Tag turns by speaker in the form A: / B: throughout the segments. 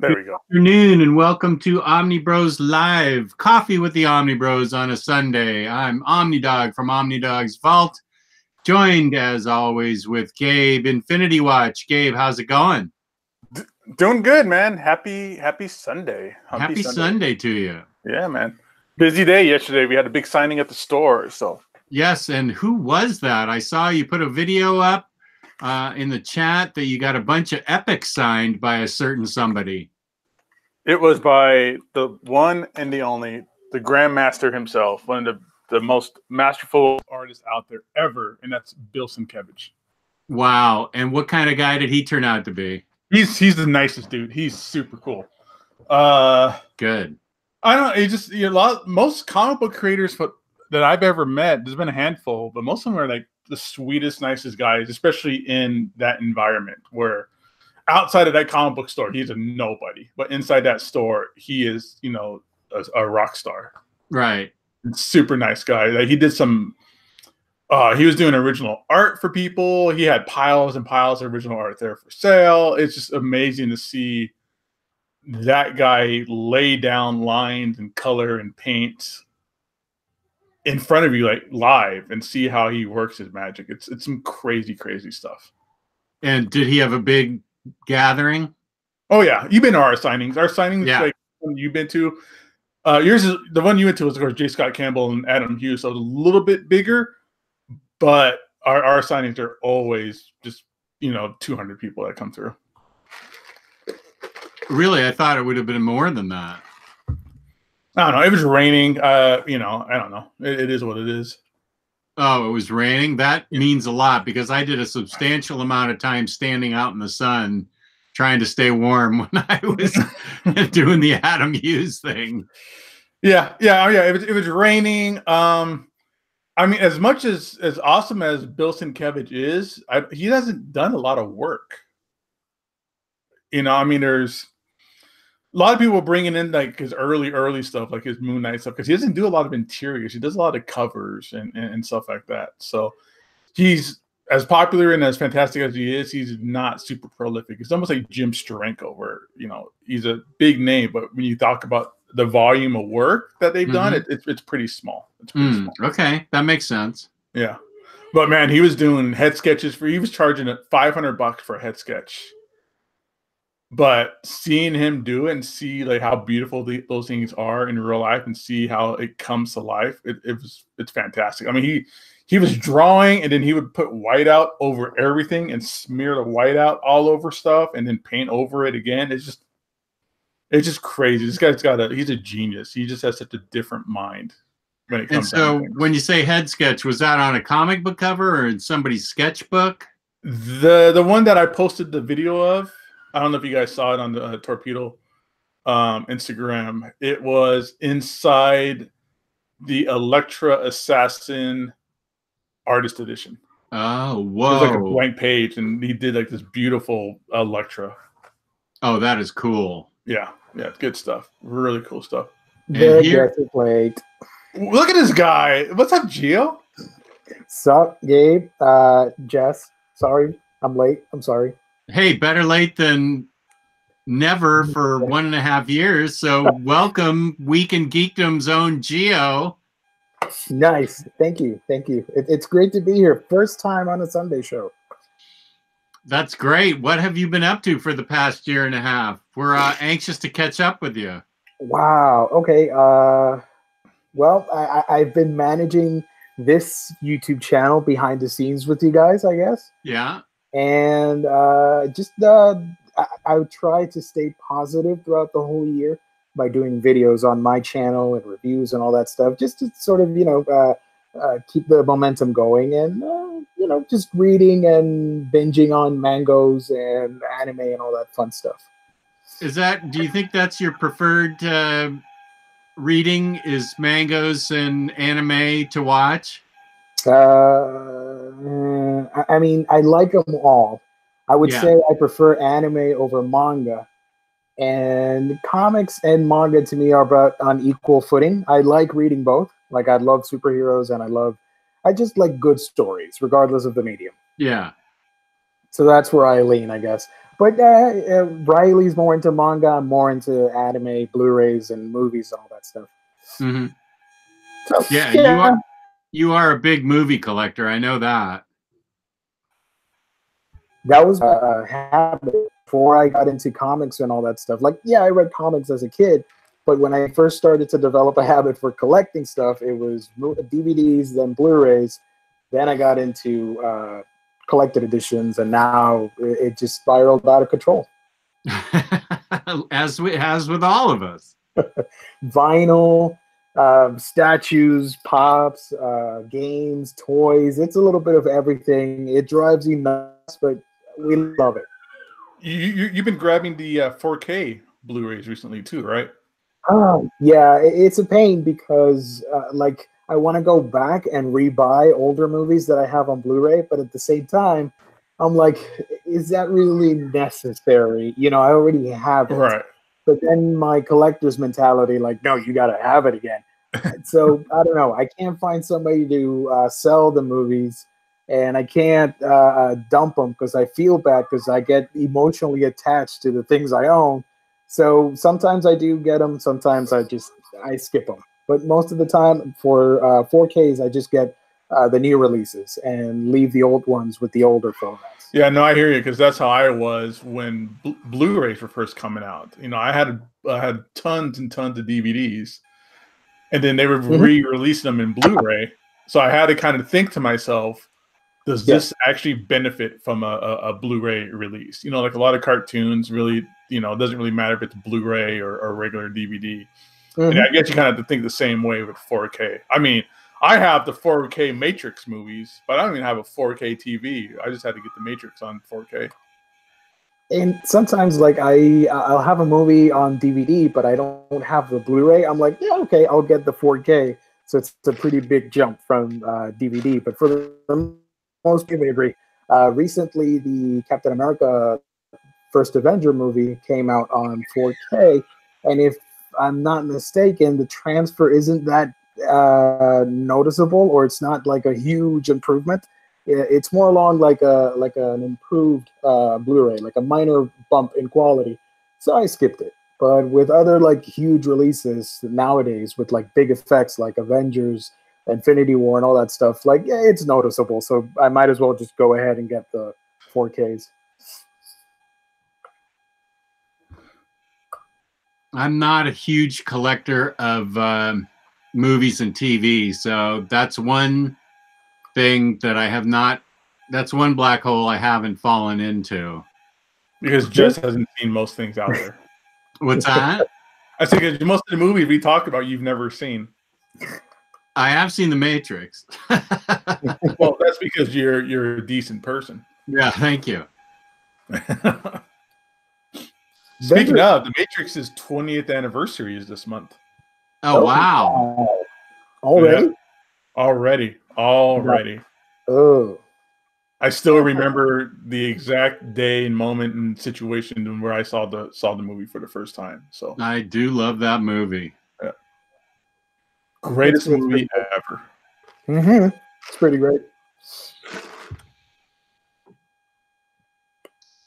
A: There we go.
B: Good afternoon and welcome to Omnibroslive, coffee with the Omnibros on a Sunday. I'm Omnidog from Omnidog's Vault, joined as always with Gabe Infinity Watch. Gabe, how's it going?
A: Doing good, man. Happy Sunday.
B: Happy Sunday to you.
A: Yeah, man. Busy day yesterday. We had a big signing at the store. So
B: yes, and who was that? I saw you put a video up in the chat that you got a bunch of epics signed by a certain somebody.
A: It was by the one and the only, the Grandmaster himself, one of the most masterful artists out there ever, and that's Bill Sienkiewicz.
B: Wow. And what kind of guy did he turn out to be?
A: He's the nicest dude. He's super cool.
B: Good.
A: I don't know. It just most comic book creators that I've ever met, there's been a handful, but most of them are like the sweetest, nicest guys, especially in that environment where outside of that comic book store, he's a nobody. But inside that store, he is, a rock star.
B: Right.
A: Super nice guy. Like he did some, he was doing original art for people. He had piles and piles of original art there for sale. It's just amazing to see that guy lay down lines and color and paint in front of you, like live, and see how he works his magic. It's some crazy, crazy stuff.
B: And did he have a big gathering?
A: Oh yeah, you've been to our signings. Our signings,
B: yeah.
A: Like you've been to. Yours is the one you went to was of course J. Scott Campbell and Adam Hughes, so it was a little bit bigger, but our signings are always just 200 people that come through.
B: Really, I thought it would have been more than that.
A: I don't know. It was raining. I don't know. It is what it is.
B: Oh, it was raining? That means a lot because I did a substantial amount of time standing out in the sun trying to stay warm when I was doing the Adam Hughes thing.
A: Yeah. It was raining. I mean, as much as awesome as Bill Sienkiewicz is, he hasn't done a lot of work. I mean, there's a lot of people bringing in like his early stuff, like his Moon Knight stuff, because he doesn't do a lot of interiors. He does a lot of covers and stuff like that. So he's as popular and as fantastic as he is, he's not super prolific. It's almost like Jim Steranko, where he's a big name, but when you talk about the volume of work that they've done, it's pretty small. It's pretty small.
B: Okay, that makes sense.
A: Yeah, but man, he was doing head sketches he was charging $500 for a head sketch. But seeing him do it and see like how beautiful those things are in real life and see how it comes to life, it's fantastic. I mean, he was drawing and then he would put whiteout over everything and smear the whiteout all over stuff and then paint over it again. It's just crazy. This guy's he's a genius. He just has such a different mind when it comes.
B: And so when you say head sketch, was that on a comic book cover or in somebody's sketchbook?
A: The one that I posted the video of, I don't know if you guys saw it on the Torpedo Instagram. It was inside the Elektra Assassin Artist Edition.
B: Oh, whoa.
A: It was like a blank page, and he did like this beautiful Elektra.
B: Oh, that is cool.
A: Yeah, good stuff. Really cool stuff.
C: Plate.
A: Look at this guy. What's up, Gio?
C: Sup, Gabe? Jess, sorry, I'm late. I'm sorry.
B: Hey, better late than never for 1.5 years. So welcome, Week in Geekdom's own Gio.
C: Nice. Thank you. It's great to be here. First time on a Sunday show.
B: That's great. What have you been up to for the past 1.5 years? We're anxious to catch up with you.
C: Wow. Okay. Well, I've been managing this YouTube channel behind the scenes with you guys, I guess.
B: Yeah.
C: And I try to stay positive throughout the whole year by doing videos on my channel and reviews and all that stuff, just to sort of, keep the momentum going and, just reading and binging on mangoes and anime and all that fun stuff.
B: Do you think that's your preferred reading is mangoes and anime to watch?
C: I mean, I like them all. I would say I prefer anime over manga. And comics and manga to me are about on equal footing. I like reading both. Like I love superheroes and I just like good stories, regardless of the medium.
B: Yeah.
C: So that's where I lean, I guess. But Riley's more into manga, I'm more into anime, Blu-rays, and movies, and all that stuff.
B: Mm-hmm.
C: So,
B: yeah, you are a big movie collector. I know that.
C: That was a habit before I got into comics and all that stuff. Like, yeah, I read comics as a kid, but when I first started to develop a habit for collecting stuff, it was DVDs, then Blu-rays. Then I got into collected editions, and now it just spiraled out of control.
B: As with all of us.
C: Vinyl, statues, pops, games, toys. It's a little bit of everything. It drives you nuts, but we love it.
A: You've been grabbing the 4K Blu-rays recently too, right?
C: Yeah, it's a pain because like I want to go back and rebuy older movies that I have on Blu-ray, but at the same time, I'm like, is that really necessary? You know, I already have it.
A: Right.
C: But then my collector's mentality, like, no, you got to have it again. So I don't know. I can't find somebody to sell the movies, and I can't dump them because I feel bad because I get emotionally attached to the things I own. So sometimes I do get them. Sometimes I skip them. But most of the time for 4Ks, I just get the new releases and leave the old ones with the older formats.
A: Yeah, no, I hear you, because that's how I was when Blu-rays were first coming out. You know, I had tons and tons of DVDs, and then they were re-releasing them in Blu-ray. So I had to kind of think to myself, does this actually benefit from a Blu-ray release? You know, like a lot of cartoons really, you know, it doesn't really matter if it's Blu-ray or regular DVD. And I guess you kind of have to think the same way with 4K. I mean, I have the 4K Matrix movies, but I don't even have a 4K TV. I just had to get the Matrix on 4K.
C: And sometimes, like, I'll have a movie on DVD, but I don't have the Blu-ray. I'm like, yeah, okay, I'll get the 4K. So it's a pretty big jump from DVD. But for the most people, I agree. Recently, the Captain America First Avenger movie came out on 4K, and if I'm not mistaken, the transfer isn't that noticeable, or it's not like a huge improvement. It's more along like an improved Blu-ray, like a minor bump in quality. So I skipped it. But with other like huge releases nowadays, with like big effects like Avengers, Infinity War, and all that stuff, like, yeah, it's noticeable. So I might as well just go ahead and get the 4Ks.
B: I'm not a huge collector of movies and TV, so that's one thing that I have not. That's one black hole I haven't fallen into.
A: Because Jess hasn't seen most things out there.
B: What's that?
A: I think because most of the movies we talked about, you've never seen.
B: I have seen The Matrix.
A: Well, that's because you're a decent person.
B: Yeah, thank you.
A: Speaking of, The Matrix's 20th anniversary is this month.
B: Oh, wow.
C: Already?
A: Yeah. Already.
C: Oh.
A: I still remember the exact day and moment and situation where I saw the movie for the first time. So
B: I do love that movie.
A: Yeah. Greatest movie ever.
C: It's pretty great.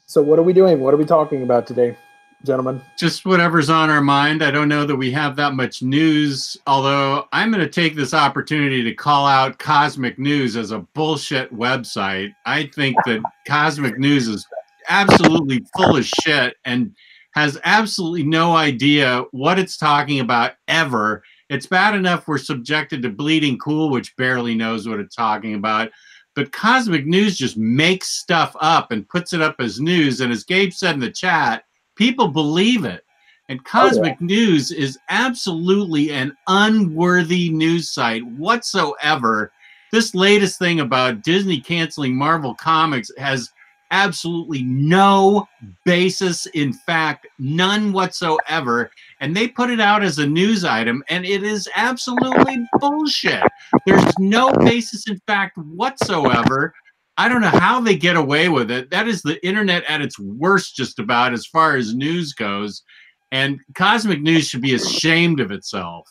C: So what are we doing? What are we talking about today, gentlemen?
B: Just whatever's on our mind. I don't know that we have that much news, although I'm going to take this opportunity to call out Cosmic News as a bullshit website. I think that Cosmic News is absolutely full of shit and has absolutely no idea what it's talking about ever. It's bad enough we're subjected to Bleeding Cool, which barely knows what it's talking about. But Cosmic News just makes stuff up and puts it up as news. And as Gabe said in the chat, people believe it. And Cosmic News is absolutely an unworthy news site whatsoever. This latest thing about Disney canceling Marvel Comics has absolutely no basis in fact, none whatsoever. And they put it out as a news item, and it is absolutely bullshit. There's no basis in fact whatsoever. I don't know how they get away with it. That is the internet at its worst, just about, as far as news goes. And Cosmic News should be ashamed of itself.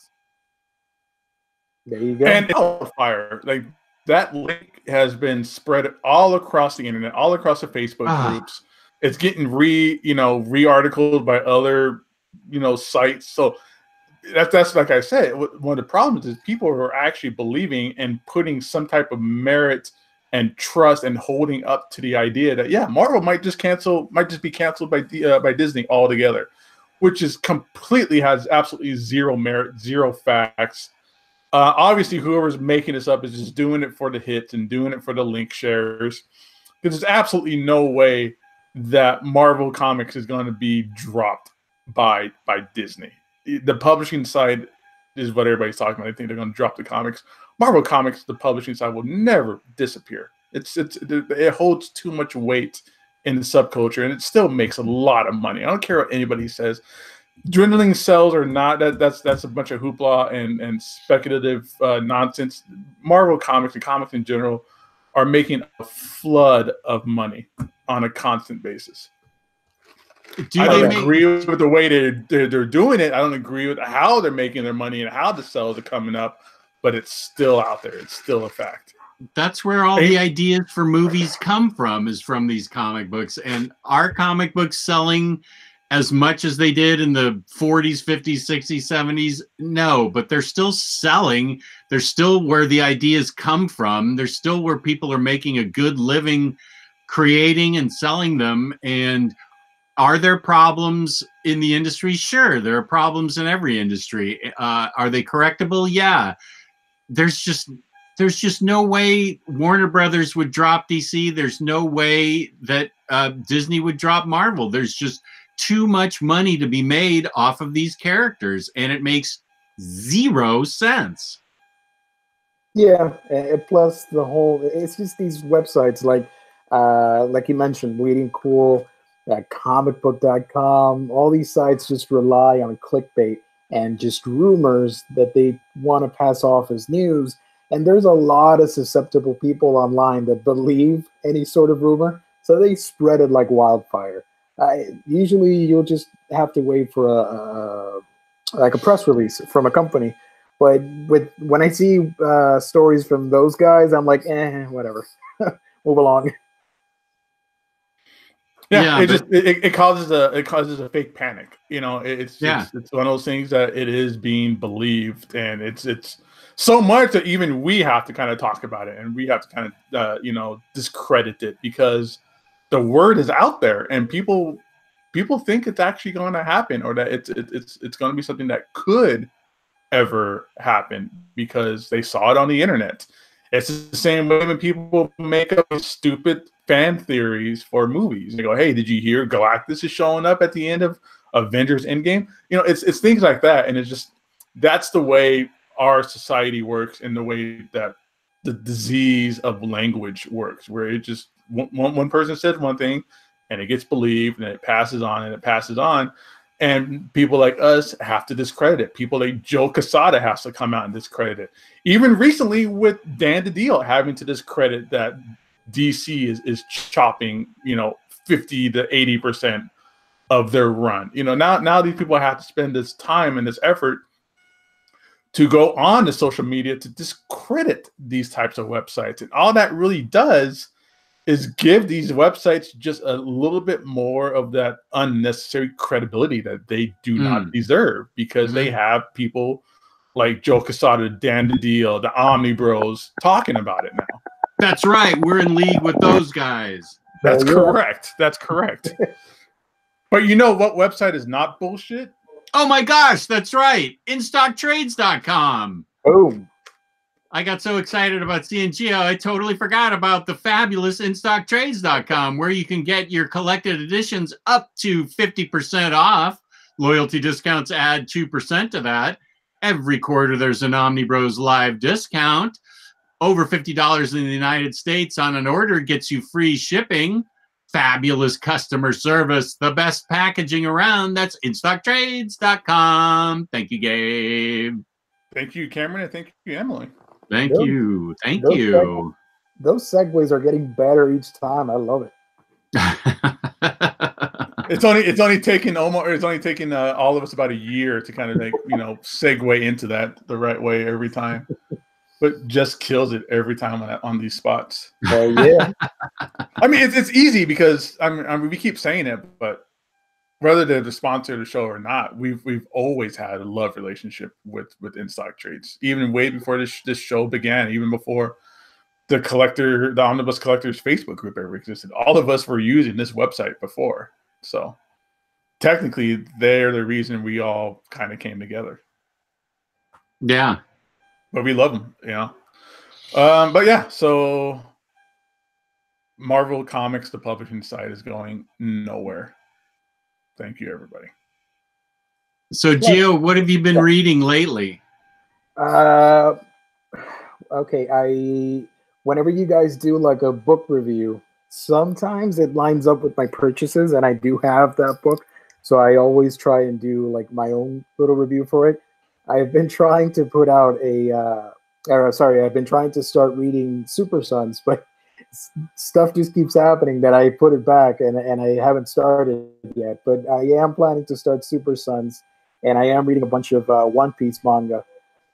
C: There you go.
A: And fire. Like, that link has been spread all across the internet, all across the Facebook groups. It's getting re-articled by other, sites. So that's like I said, one of the problems is people are actually believing and putting some type of merit and trust and holding up to the idea that Marvel might just be canceled by Disney altogether, which is has absolutely zero merit, zero facts. Obviously, whoever's making this up is just doing it for the hits and doing it for the link shares, because there's absolutely no way that Marvel Comics is going to be dropped by Disney. The publishing side is what everybody's talking about. I think they're going to drop the comics. Marvel Comics, the publishing side, will never disappear. It holds too much weight in the subculture, and it still makes a lot of money. I don't care what anybody says. Dwindling sales or not, that's a bunch of hoopla and speculative nonsense. Marvel Comics and comics in general are making a flood of money on a constant basis. I don't agree with the way they're doing it. I don't agree with how they're making their money and how the sales are coming up, but it's still out there. It's still a fact.
B: That's where all the ideas for movies come from, is from these comic books. And are comic books selling as much as they did in the 40s, 50s, 60s, 70s? No, but they're still selling. They're still where the ideas come from. They're still where people are making a good living creating and selling them. And are there problems in the industry? Sure, there are problems in every industry. Are they correctable? Yeah. There's just no way Warner Brothers would drop DC. There's no way that Disney would drop Marvel. There's just too much money to be made off of these characters, and it makes zero sense.
C: Yeah, plus it's just these websites like you mentioned, Bleeding Cool, comicbook.com, all these sites just rely on clickbait and just rumors that they want to pass off as news. And there's a lot of susceptible people online that believe any sort of rumor, so they spread it like wildfire. Usually you'll just have to wait for a press release from a company. But when I see stories from those guys, I'm like, whatever, move along.
A: Yeah, it causes a fake panic. It's one of those things that it is being believed, and it's so much that even we have to kind of talk about it, and we have to kind of discredit it, because the word is out there, and people think it's actually going to happen, or that it's going to be something that could ever happen because they saw it on the internet. It's the same way when people make up stupid fan theories for movies. They go, "Hey, did you hear Galactus is showing up at the end of Avengers Endgame?" It's things like that, and it's just that's the way our society works, and the way that the disease of language works, where it just one person says one thing, and it gets believed, and it passes on, and it passes on. And people like us have to discredit it. People like Joe Quesada has to come out and discredit it. Even recently with Dan DiDio having to discredit that DC is chopping, 50 to 80% of their run. Now these people have to spend this time and this effort to go on to social media to discredit these types of websites. And all that really does is give these websites just a little bit more of that unnecessary credibility that they do not deserve, because they have people like Joe Quesada, Dan DiDio, the OmniBros talking about it now.
B: That's right. We're in league with those guys.
A: That's correct. That's correct. But you know what website is not bullshit?
B: Oh my gosh, that's right. InStockTrades.com.
C: Boom.
B: I got so excited about CNG, I totally forgot about the fabulous InStockTrades.com, where you can get your collected editions up to 50% off. Loyalty discounts add 2% to that. Every quarter, there's an OmniBros Live discount. Over $50 in the United States on an order gets you free shipping. Fabulous customer service, the best packaging around. That's InStockTrades.com. Thank you, Gabe.
A: Thank you, Cameron, and thank you, Emily.
B: Thank you.
C: Those segues are getting better each time. I love it.
A: It's only taken Omar. It's only taken all of us about a year to kind of segue into that the right way every time. but just kills it every time on these spots.
C: Yeah.
A: I mean, it's easy because I mean, we keep saying it, but whether they're the sponsor of the show or not, we've always had a love relationship with in-stock trades, even way before this show began, even before the Omnibus Collectors Facebook group ever existed. All of us were using this website before, so technically, they're the reason we all kind of came together.
B: Yeah,
A: but we love them, you know. But yeah, so Marvel Comics, the publishing site, is going nowhere. Thank you, everybody.
B: So, Gio, what have you been reading lately?
C: Okay, whenever you guys do like a book review, sometimes it lines up with my purchases, and I do have that book, so I always try and do like my own little review for it. I've been trying to put out I've been trying to start reading Super Sons, but stuff just keeps happening that I put it back, and I haven't started yet. But I am planning to start Super Sons, and I am reading a bunch of One Piece manga.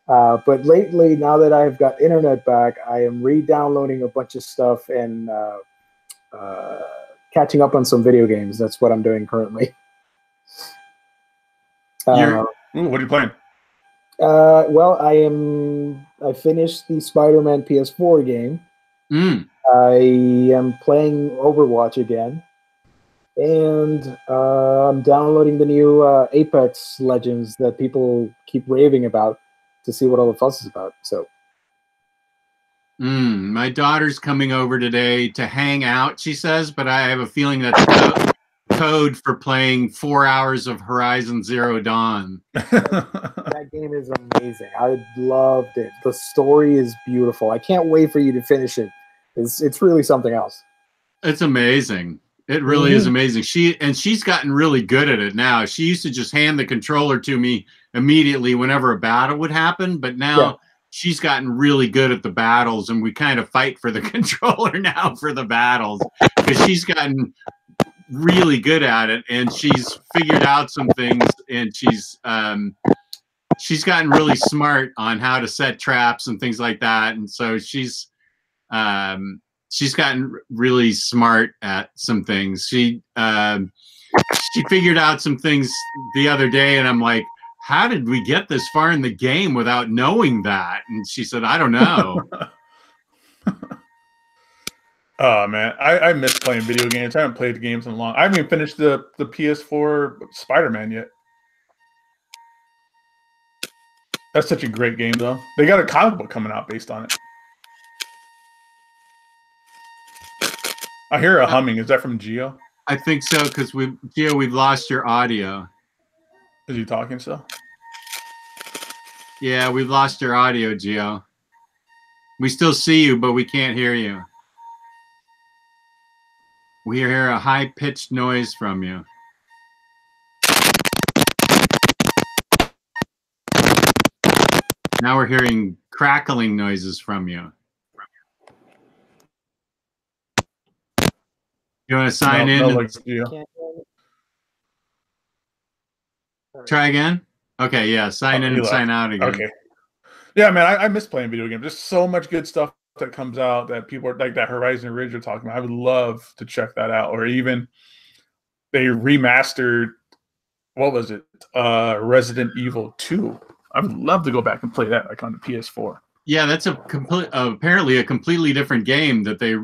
C: But lately, now that I've got internet back, I am re-downloading a bunch of stuff and catching up on some video games. That's what I'm doing currently.
A: What are you playing?
C: Well, I finished the Spider-Man PS4 game. I am playing Overwatch again, and I'm downloading the new Apex Legends that people keep raving about to see what all the fuss is about. So,
B: my daughter's coming over today to hang out, she says, but I have a feeling that's code for playing 4 hours of Horizon Zero Dawn.
C: That game is amazing. I loved it. The story is beautiful. I can't wait for you to finish it. It's really something else.
B: It's amazing. It really is amazing. She's gotten really good at it now. She used to just hand the controller to me immediately whenever a battle would happen, but now she's gotten really good at the battles, and we kind of fight for the controller now for the battles because she's gotten really good at it, and she's figured out some things, and she's gotten really smart on how to set traps and things like that, and so she's gotten really smart at some things. She figured out some things the other day, and I'm like, how did we get this far in the game without knowing that? And she said, I don't know.
A: Oh man, I miss playing video games. I haven't played games in a long. I haven't even finished the PS4 Spider-Man yet. That's such a great game, though. They got a comic book coming out based on it. I hear a humming. Is that from Gio?
B: I think so, because Gio, we've lost your audio.
A: Is he talking still?
B: Yeah, we've lost your audio, Gio. We still see you, but we can't hear you. We hear a high-pitched noise from you. Now we're hearing crackling noises from you. You want to sign in? Try again? Okay, yeah. Sign in and sign out again.
A: Okay. Yeah, man, I miss playing video games. There's so much good stuff that comes out that people are like that Horizon Ridge are talking about. I would love to check that out. Or even they remastered, what was it? Resident Evil 2. I would love to go back and play that like on the PS4.
B: Yeah, that's apparently a completely different game that they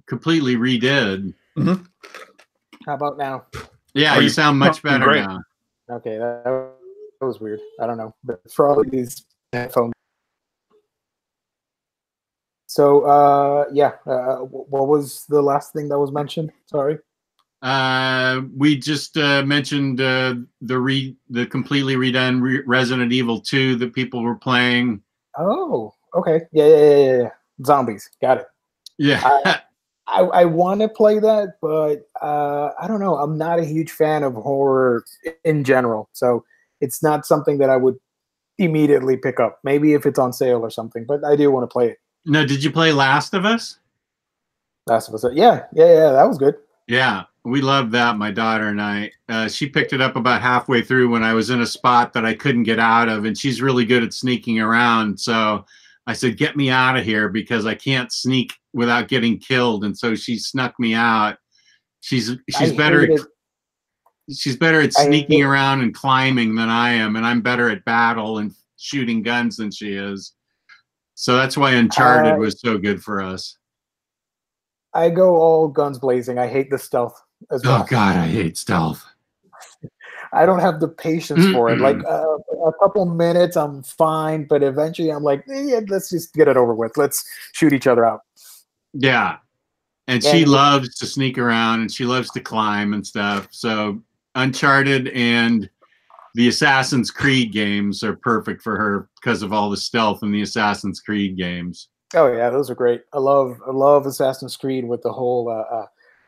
B: completely redid.
C: How about now?
B: Yeah, you sound much better now.
C: Okay, that was weird. I don't know, but for all of these headphones. So, what was the last thing that was mentioned? Sorry.
B: We just mentioned the completely redone Resident Evil 2 that people were playing.
C: Oh, okay. Yeah. Zombies. Got it.
B: Yeah.
C: I want to play that, but I don't know. I'm not a huge fan of horror in general, so it's not something that I would immediately pick up. Maybe if it's on sale or something, but I do want to play it.
B: No, did you play Last of Us?
C: Last of Us. Yeah. That was good.
B: Yeah, we loved that, my daughter and I. She picked it up about halfway through when I was in a spot that I couldn't get out of, and she's really good at sneaking around. So I said, get me out of here because I can't sneak without getting killed. And so she snuck me out. She's better at sneaking around and climbing than I am, and I'm better at battle and shooting guns than she is. So that's why Uncharted was so good for us.
C: I go all guns blazing. I hate the stealth as well.
B: Oh God, I hate stealth.
C: I don't have the patience for it. Like a couple minutes, I'm fine, but eventually I'm like, yeah, let's just get it over with. Let's shoot each other out.
B: Yeah. And she loves to sneak around and she loves to climb and stuff. So Uncharted and the Assassin's Creed games are perfect for her because of all the stealth in the Assassin's Creed games.
C: Oh yeah, those are great. I love Assassin's Creed with the whole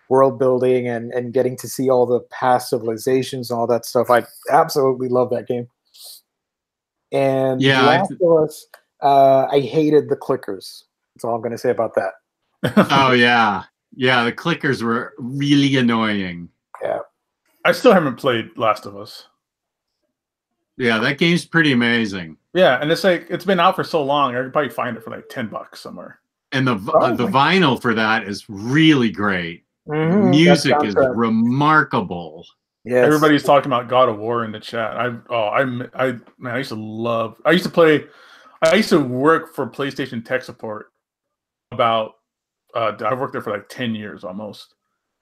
C: world building and getting to see all the past civilizations and all that stuff. I absolutely love that game. And
B: yeah,
C: Last of Us, I hated the clickers. That's all I'm going to say about that.
B: Oh yeah, the clickers were really annoying.
C: Yeah,
A: I still haven't played Last of Us.
B: Yeah, that game's pretty amazing.
A: Yeah, and it's like it's been out for so long. I could probably find it for like $10 somewhere.
B: And the vinyl for that is really great.
C: Mm-hmm.
B: Music is remarkable.
C: Yes.
A: Everybody's talking about God of War in the chat. I used to work for PlayStation tech support about I worked there for like 10 years almost.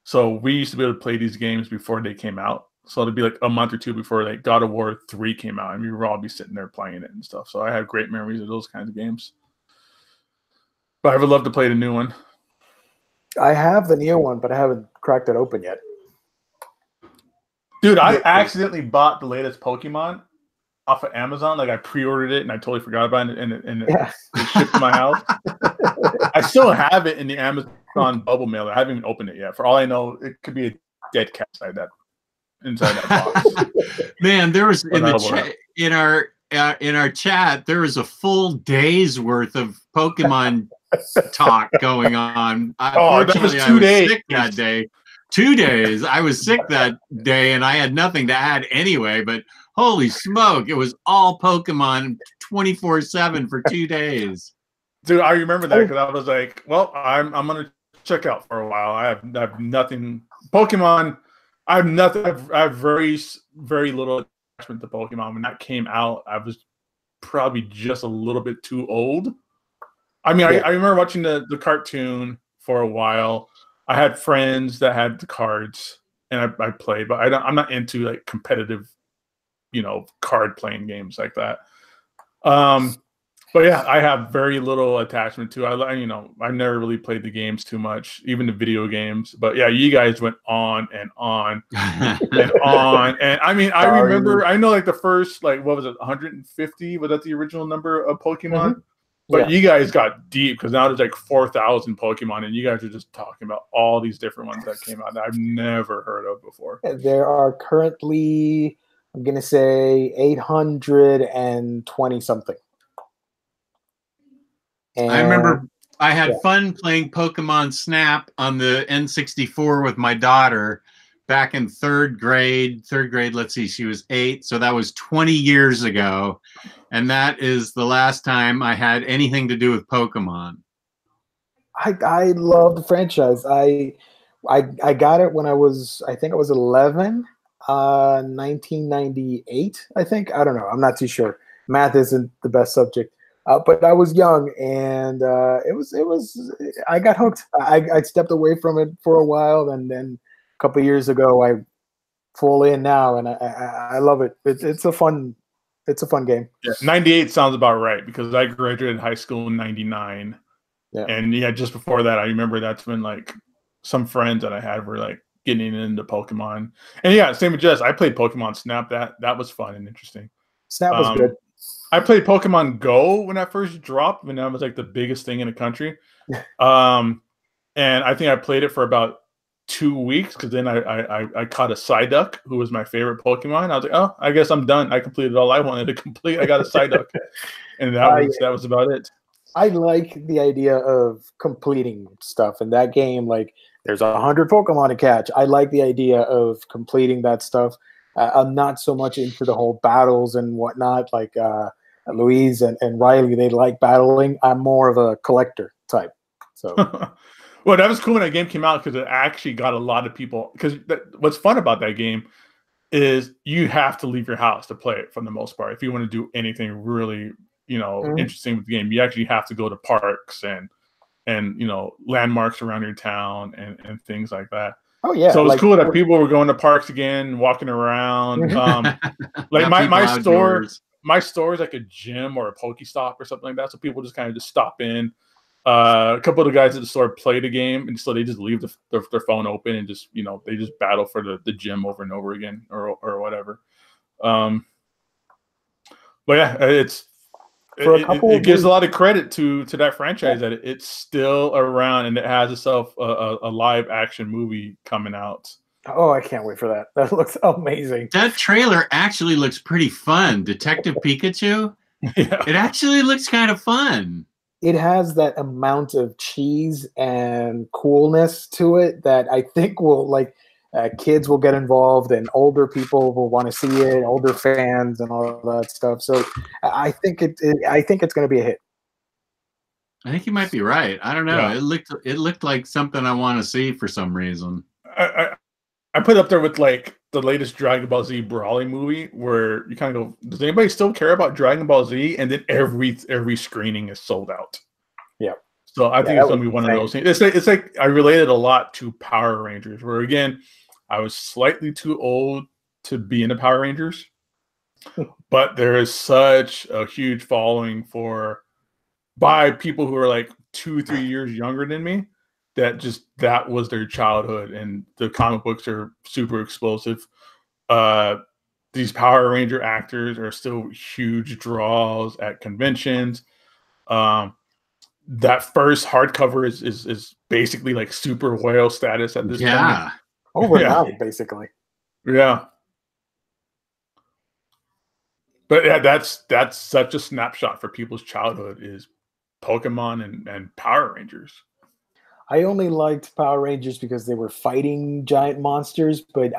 A: So we used to be able to play these games before they came out. So it'd be like a month or two before like God of War 3 came out, and we would all be sitting there playing it and stuff. So I have great memories of those kinds of games. But I would love to play the new one.
C: I have the new one, but I haven't cracked it open yet.
A: Dude, I accidentally bought the latest Pokemon off of Amazon. Like I pre-ordered it and I totally forgot about it, and it shipped to my house. I still have it in the Amazon bubble mailer. I haven't even opened it yet. For all I know, it could be a dead cat inside that box.
B: Man, there was in our chat there was a full day's worth of Pokemon talk going on. Unfortunately, I was sick that day. 2 days. I was sick that day, and I had nothing to add anyway. But holy smoke, it was all Pokemon 24/7 for 2 days.
A: Dude, I remember that because I was like, well, I'm gonna check out for a while. I have nothing. Pokemon. I have nothing. I have very, very little attachment to Pokemon. When that came out, I was probably just a little bit too old. I mean, I remember watching the cartoon for a while. I had friends that had the cards, and I played, but I'm not into like competitive, card playing games like that. But yeah, I have very little attachment to it. I never really played the games too much, even the video games. But yeah, you guys went on and on and on. And I mean, I remember, I know like the first, like, what was it, 150? Was that the original number of Pokemon? Mm-hmm. But you guys got deep because now there's like 4,000 Pokemon, and you guys are just talking about all these different ones that came out that I've never heard of before.
C: There are currently, I'm going to say, 820 something. And
B: I remember I had fun playing Pokemon Snap on the N64 with my daughter back in third grade. Let's see, she was 8. So that was 20 years ago. And that is the last time I had anything to do with Pokemon.
C: I love the franchise. I got it when I think I was 11, 1998, I think. I don't know. I'm not too sure. Math isn't the best subject. But I was young, and I got hooked. I stepped away from it for a while, and then a couple of years ago, I full in now, and I love it. It's a fun game.
A: Yeah, 98 sounds about right because I graduated high school in 99.
C: Yeah.
A: And just before that, I remember that's when like some friends that I had were like getting into Pokemon. And yeah, same with Jess. I played Pokemon Snap. That was fun and interesting.
C: Snap was good.
A: I played Pokemon Go when that first dropped, when that was like the biggest thing in the country. And I think I played it for about 2 weeks because then I caught a Psyduck, who was my favorite Pokemon. I was like, oh, I guess I'm done. I completed all I wanted to complete. I got a Psyduck. And that was about it.
C: I like the idea of completing stuff in that game. Like, there's 100 Pokemon to catch. I like the idea of completing that stuff. I'm not so much into the whole battles and whatnot. Like, Louise and Ryley, they like battling. I'm more of a collector type. So,
A: well, that was cool when that game came out because it actually got a lot of people. Because what's fun about that game is you have to leave your house to play it for the most part. If you want to do anything really, interesting with the game, you actually have to go to parks and landmarks around your town and things like that.
C: Oh yeah.
A: So it was cool that people were going to parks again, walking around. Like my store is like a gym or a Pokestop or something like that. So people just kind of just stop in. A couple of the guys at the store play the game, and so they just leave their phone open and just they just battle for the gym over and over again or whatever. But yeah, it gives a lot of credit to that franchise that it's still around and it has itself a live action movie coming out.
C: Oh, I can't wait for that. That looks amazing.
B: That trailer actually looks pretty fun. Detective Pikachu. Yeah. It actually looks kind of fun.
C: It has that amount of cheese and coolness to it that I think will kids will get involved and older people will want to see it, older fans and all that stuff. So I think it's going to be a hit.
B: I think you might be right. I don't know. Yeah. It looked like something I want to see for some reason.
A: I put up there with like the latest Dragon Ball Z Brawling movie where you kind of go, does anybody still care about Dragon Ball Z? And then every screening is sold out.
C: Yeah.
A: So I think it's going to be one of those things. It's like I related a lot to Power Rangers, where again, I was slightly too old to be into Power Rangers, but there is such a huge following by people who are like 2-3 years younger than me. That was their childhood, and the comic books are super explosive. These Power Ranger actors are still huge draws at conventions. That first hardcover is basically like super whale status at this point.
C: Over now, basically.
A: Yeah. But yeah, that's such a snapshot for people's childhood is Pokemon and Power Rangers.
C: I only liked Power Rangers because they were fighting giant monsters, but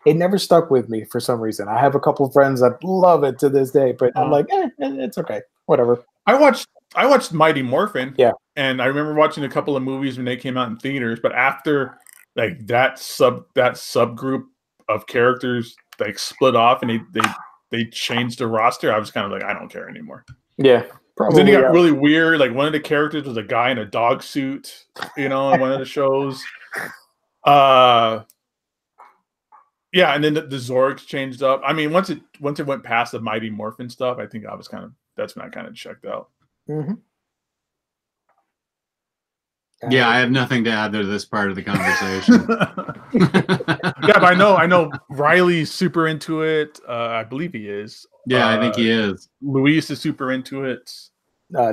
C: it never stuck with me for some reason. I have a couple of friends that love it to this day, but I'm like, it's okay, whatever.
A: I watched Mighty Morphin,
C: and
A: I remember watching a couple of movies when they came out in theaters. But after like that subgroup of characters like split off and they changed the roster, I was kind of like, I don't care anymore.
C: Yeah. Probably,
A: then it got really weird. Like one of the characters was a guy in a dog suit, in one of the shows. Yeah, and then the Zorgs changed up. I mean, once it went past the Mighty Morphin stuff, I think that's when I kind of checked out.
C: Mm-hmm.
B: Yeah, I have nothing to add to this part of the conversation.
A: Yeah, but I know Ryley's super into it. I believe he is.
B: Yeah, I think he is.
A: Luis is super into it.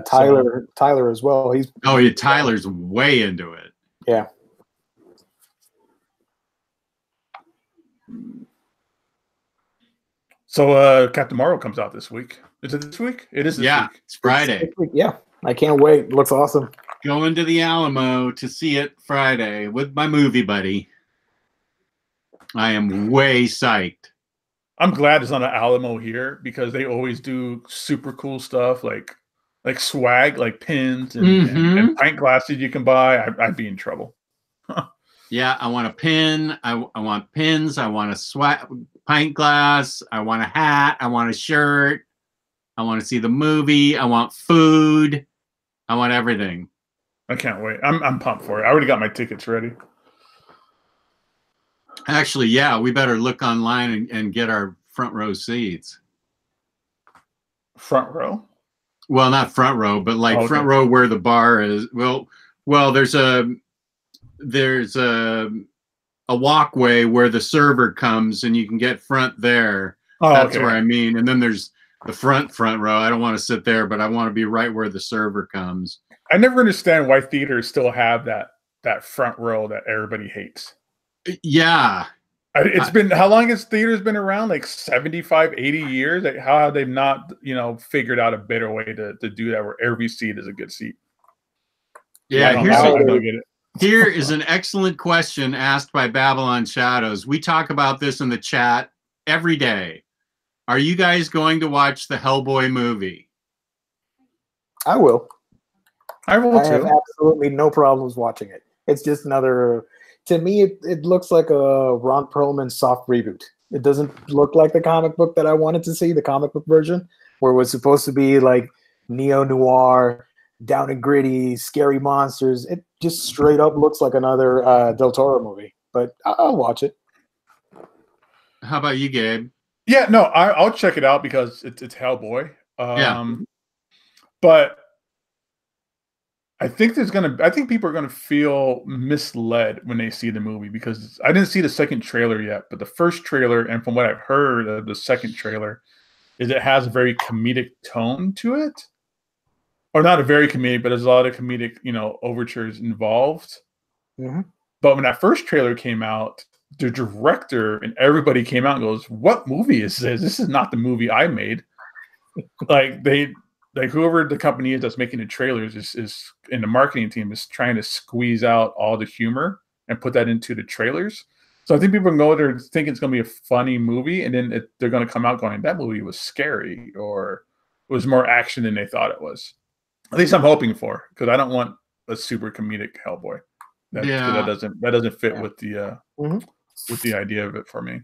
C: Tyler as well.
B: Tyler's way into it.
C: Yeah.
A: So Captain Marvel comes out this week. Is it this week? It is this week.
B: It's Friday.
C: Yeah, I can't wait. It looks awesome.
B: Going to the Alamo to see it Friday with my movie buddy. I am way psyched.
A: I'm glad it's on the Alamo here because they always do super cool stuff like swag, like pins and pint glasses you can buy. I'd be in trouble.
B: Yeah, I want a pin. I want pins. I want a pint glass. I want a hat. I want a shirt. I want to see the movie. I want food. I want everything.
A: I can't wait. I'm pumped for it. I already got my tickets ready.
B: Actually, yeah, we better look online and get our front row seats.
A: Front row?
B: Well, not front row, but like front row where the bar is. Well, there's a walkway where the server comes and you can get front there. That's where I mean. And then there's the front row. I don't want to sit there, but I want to be right where the server comes.
A: I never understand why theaters still have that front row that everybody hates.
B: Yeah.
A: It's been, how long has theaters been around? Like 75, 80 years? Like how have they not, figured out a better way to do that where every seat is a good seat?
B: Yeah,
A: I don't get it.
B: Here is an excellent question asked by Babylon Shadows. We talk about this in the chat every day. Are you guys going to watch the Hellboy movie?
C: I will.
A: I will
C: I have
A: too.
C: absolutely no problems watching it. It's just another. To me, it looks like a Ron Perlman soft reboot. It doesn't look like the comic book that I wanted to see, the comic book version, where it was supposed to be like neo-noir, down and gritty, scary monsters. It just straight up looks like another Del Toro movie. But I'll watch it.
B: How about you, Gabe?
A: Yeah, no, I'll check it out because it's Hellboy.
B: Yeah.
A: But I think people are gonna feel misled when they see the movie because I didn't see the second trailer yet, but the first trailer, and from what I've heard of the second trailer, is it has a very comedic tone to it. Or not a very comedic, but there's a lot of comedic, overtures involved.
C: Mm-hmm.
A: But when that first trailer came out, the director and everybody came out and goes, "What movie is this? This is not the movie I made." Like whoever the company is that's making the trailers is in the marketing team is trying to squeeze out all the humor and put that into the trailers. So I think people go there thinking it's going to be a funny movie, and then they're going to come out going, "That movie was scary," or it was more action than they thought it was. At least I'm hoping for, because I don't want a super comedic Hellboy. That doesn't fit with the idea of it for me.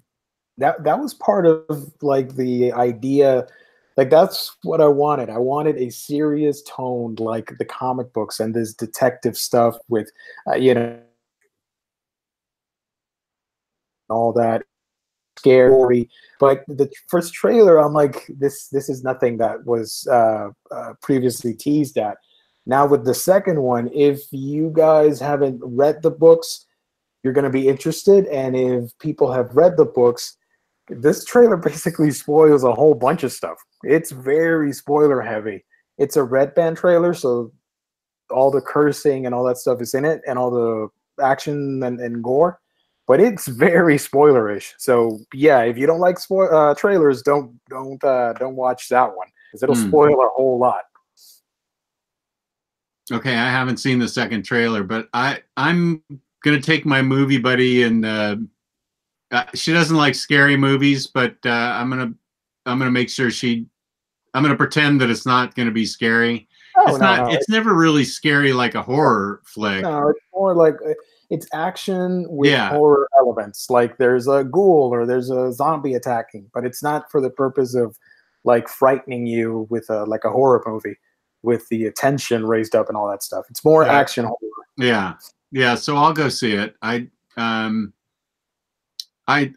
C: That was part of like the idea. Like that's what I wanted. I wanted a serious tone like the comic books and this detective stuff with, all that scary. But the first trailer, I'm like, this is nothing that was previously teased at. Now with the second one, if you guys haven't read the books, you're going to be interested. And if people have read the books, this trailer basically spoils a whole bunch of stuff. It's very spoiler heavy. It's a Red Band trailer, so all the cursing and all that stuff is in it, and all the action and gore. But it's very spoilerish. So yeah, if you don't like trailers, don't watch that one because it'll spoil a whole lot.
B: Okay, I haven't seen the second trailer, but I'm gonna take my movie buddy and she doesn't like scary movies, but I'm gonna make sure I'm gonna pretend that it's not gonna be scary.
C: Oh,
B: It's never really scary like a horror flick.
C: No, it's more like it's action with horror elements. Like there's a ghoul or there's a zombie attacking, but it's not for the purpose of like frightening you with like a horror movie with the tension raised up and all that stuff. It's more action horror.
B: Yeah. So I'll go see it. I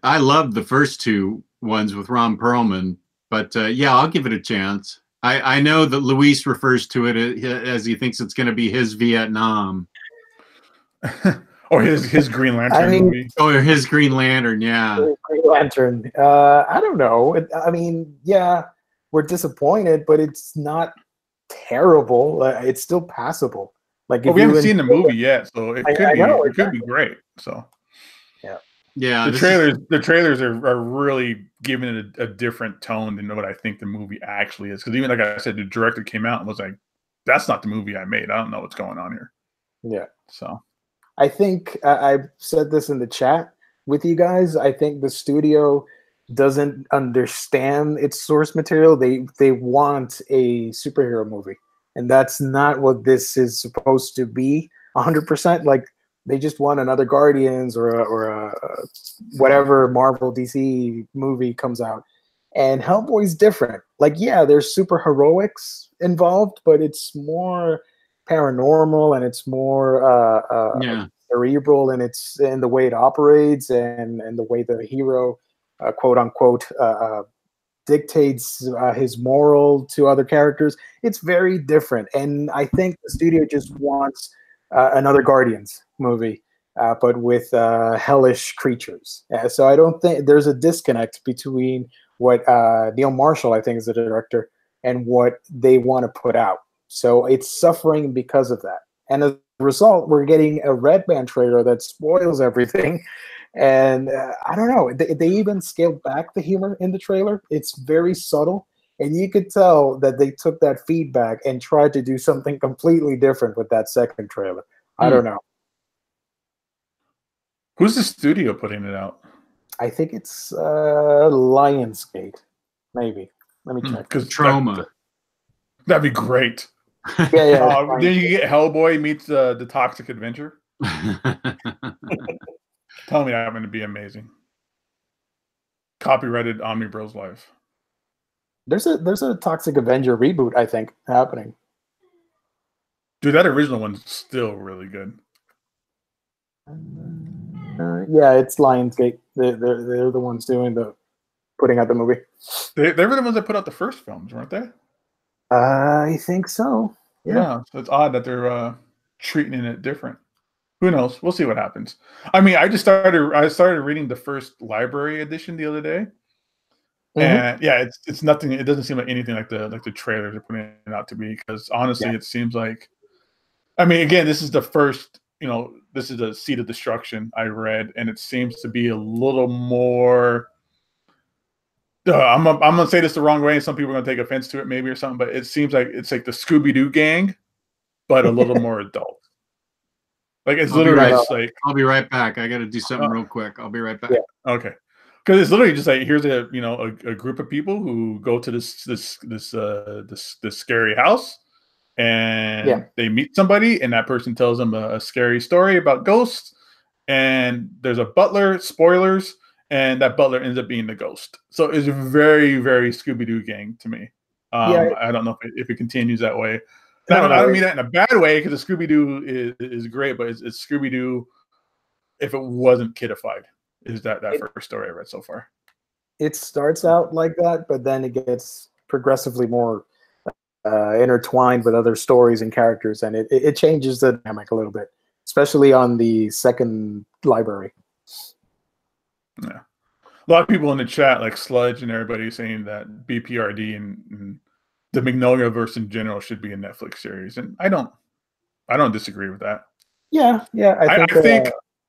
B: love the first two ones with Ron Perlman, but yeah, I'll give it a chance. I know that Luis refers to it as he thinks it's going to be his Vietnam.
A: Or his Green Lantern movie.
B: Or his Green Lantern, yeah.
C: Green Lantern. I don't know. Yeah, we're disappointed, but it's not terrible. It's still passable. Like,
A: we haven't seen the movie yet, so it could be great. So
B: yeah,
A: the trailers are really giving it a different tone than what I think the movie actually is. Because even like I said, the director came out and was like, "That's not the movie I made. I don't know what's going on here."
C: Yeah.
A: So
C: I think I said this in the chat with you guys. I think the studio doesn't understand its source material. They want a superhero movie, and that's not what this is supposed to be. 100%. Like they just want another Guardians or a whatever Marvel DC movie comes out. And Hellboy's different. Like, yeah, there's super heroics involved, but it's more paranormal and it's more cerebral, and it's in the way it operates and the way the hero, quote unquote, dictates his moral to other characters. It's very different, and I think the studio just wants another Guardians movie, but with hellish creatures. So I don't think there's a disconnect between what Neil Marshall, I think, is the director, and what they want to put out. So it's suffering because of that. And as a result, we're getting a Red Band trailer that spoils everything. And I don't know. They even scaled back the humor in the trailer. It's very subtle. And you could tell that they took that feedback and tried to do something completely different with that second trailer. I don't know.
A: Who's the studio putting it out?
C: I think it's Lionsgate. Maybe. Let me check.
A: Because
B: Trauma.
A: That'd be great.
C: Yeah.
A: Then you get Hellboy meets the Toxic Adventure. Tell me I'm going to be amazing. Copyrighted Omnibroslive.
C: There's a Toxic Avenger reboot, I think, happening.
A: Dude, that original one's still really good.
C: Yeah, it's Lionsgate. They're the ones putting out the movie.
A: They were the ones that put out the first films, weren't they?
C: I think so.
A: Yeah. So it's odd that they're treating it different. Who knows? We'll see what happens. I mean, I started reading the first library edition the other day. And yeah, it's nothing. It doesn't seem like anything like the trailers are putting it out to be. Because honestly, it seems like, I mean, again, this is the first. This is a Seed of Destruction I read, and it seems to be a little more. I'm gonna say this the wrong way, and some people are gonna take offense to it, maybe or something. But it seems like it's like the Scooby-Doo gang, but a little more adult. Like it's literally just like,
B: I'll be right back. I got to do something real quick. I'll be right back.
C: Yeah.
A: Okay. Because it's literally just like, here's a group of people who go to this scary house, and they meet somebody, and that person tells them a scary story about ghosts, and there's a butler, spoilers, and that butler ends up being the ghost. So it's very, very Scooby-Doo gang to me. I don't know if it continues that way. I don't mean that in a bad way, because the Scooby-Doo is great, but it's Scooby-Doo if it wasn't kidified. Is that first story I read so far? It
C: starts out like that, but then it gets progressively more intertwined with other stories and characters, and it changes the dynamic a little bit, especially on the second library.
A: Yeah, a lot of people in the chat, like Sludge and everybody, saying that BPRD and the Magnolia verse in general should be a Netflix series, and I don't disagree with that.
C: Yeah,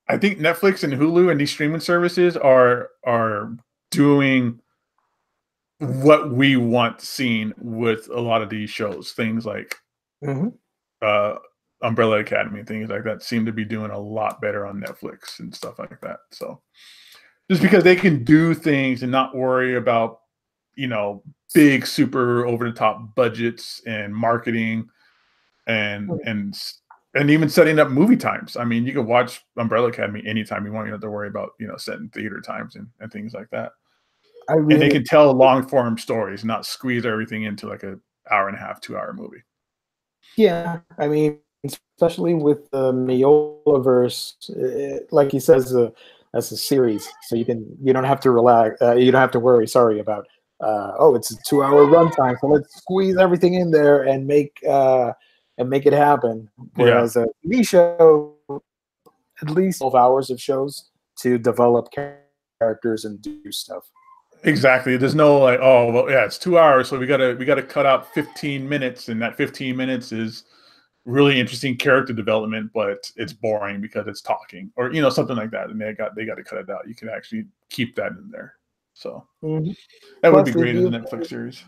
A: I think Netflix and Hulu and these streaming services are doing what we want seen with a lot of these shows. Things like Umbrella Academy, things like that seem to be doing a lot better on Netflix and stuff like that. So just because they can do things and not worry about, big, super over the top budgets and marketing and even setting up movie times. I mean, you can watch Umbrella Academy anytime you want. You don't have to worry about, setting theater times and things like that. And they can tell long form stories, not squeeze everything into like an hour and a half, 2 hour movie.
C: Yeah. I mean, especially with the Miolaverse, like he says, that's a series. So you don't have to relax. You don't have to worry, about, it's a 2 hour runtime. So let's squeeze everything in there and make it happen. Whereas a TV show, at least 12 hours of shows to develop characters and do stuff.
A: Exactly. There's no like, oh, well, yeah, it's 2 hours, so we gotta cut out 15 minutes, and that 15 minutes is really interesting character development, but it's boring because it's talking, or something like that, and they got to cut it out. You can actually keep that in there. So that would be great as a Netflix series.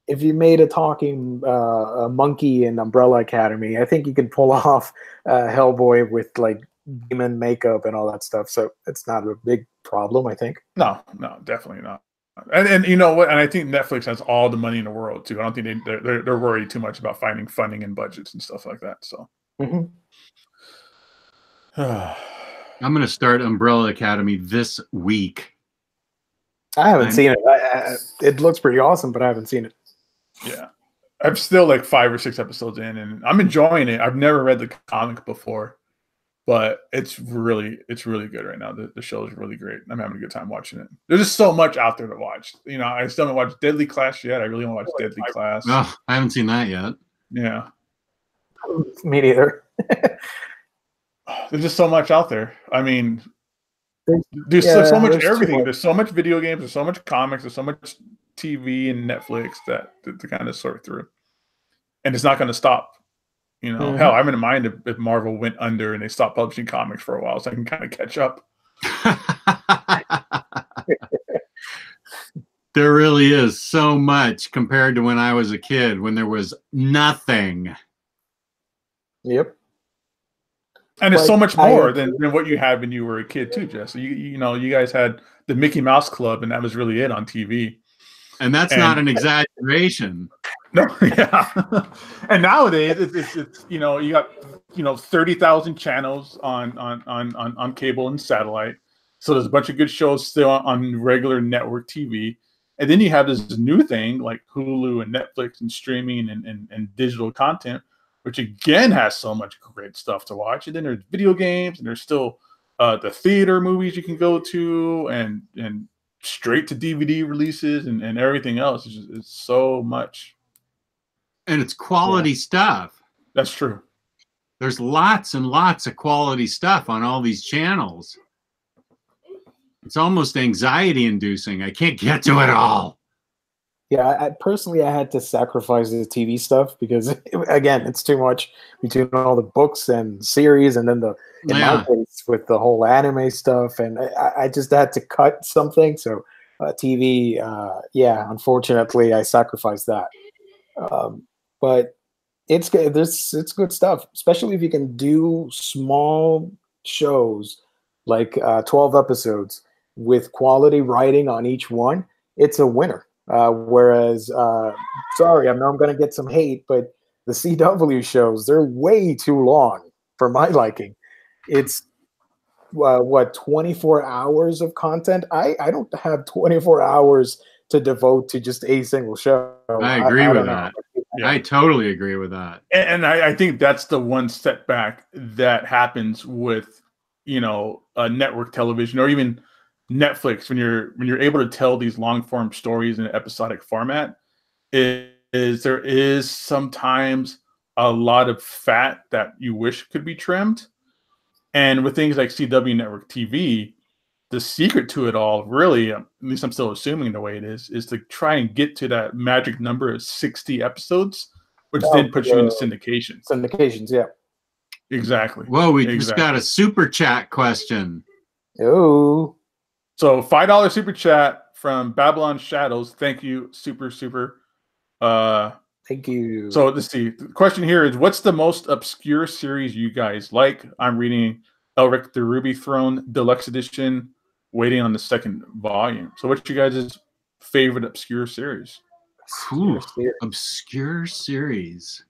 C: If you made a talking monkey in Umbrella Academy, I think you can pull off Hellboy with like demon makeup and all that stuff. So it's not a big problem, I think.
A: No, definitely not. And you know what? And I think Netflix has all the money in the world too. I don't think they're worried too much about finding funding and budgets and stuff like that. So
B: I'm going to start Umbrella Academy this week.
C: I haven't seen it. It looks pretty awesome, but I haven't seen it.
A: Yeah, I'm still like 5 or 6 episodes in, and I'm enjoying it. I've never read the comic before, but it's really good right now. The show is really great. I'm having a good time watching it. There's just so much out there to watch. I still haven't watched Deadly Class yet. I really want to watch Deadly Class.
B: Oh, I haven't seen that yet.
A: Yeah,
C: me neither.
A: There's just so much out there. I mean, there's so much everything. There's so much video games. There's so much comics. There's so much TV and Netflix that to kind of sort through, and it's not going to stop. Hell, I wouldn't mind if Marvel went under and they stopped publishing comics for a while, so I can kind of catch up.
B: There really is so much compared to when I was a kid, when there was nothing.
C: Yep.
A: And it's so much more than what you had when you were a kid too, Jess. You guys had the Mickey Mouse Club, and that was really it on TV.
B: And that's not an exaggeration.
A: No, yeah. And nowadays, it's you know, you got 30,000 channels on cable and satellite. So there's a bunch of good shows still on regular network TV. And then you have this new thing like Hulu and Netflix and streaming and digital content, which again has so much great stuff to watch. And then there's video games, and there's still the theater movies you can go to, and straight to DVD releases and everything else. It's so much.
B: And it's quality stuff.
A: That's true.
B: There's lots and lots of quality stuff on all these channels. It's almost anxiety inducing. I can't get to it all.
C: Yeah, personally, I had to sacrifice the TV stuff because, again, it's too much between all the books and series, and then in my case with the whole anime stuff, and I just had to cut something. So TV, yeah, unfortunately, I sacrificed that. But it's good. It's good stuff, especially if you can do small shows like 12 episodes with quality writing on each one. It's a winner. Whereas, sorry, I know I'm going to get some hate, but the CW shows, they're way too long for my liking. It's what, 24 hours of content? I don't have 24 hours to devote to just a single show.
B: I agree with that. Yeah. I totally agree with that.
A: And I think that's the one setback that happens with, network television or even Netflix when you're able to tell these long form stories in an episodic format. Is there is sometimes a lot of fat that you wish could be trimmed. And with things like CW Network TV, the secret to it all, really, at least I'm still assuming the way it is to try and get to that magic number of 60 episodes, which then puts you into syndications.
C: Syndications, yeah.
A: Exactly.
B: Whoa, we just got a super chat question.
C: Oh.
A: So $5 super chat from Babylon Shadows. Thank you, super.
C: Thank you.
A: So let's see. The question here is, what's the most obscure series you guys like? I'm reading Elric the Ruby Throne Deluxe Edition, waiting on the second volume. So what's you guys' favorite obscure series?
B: Obscure series.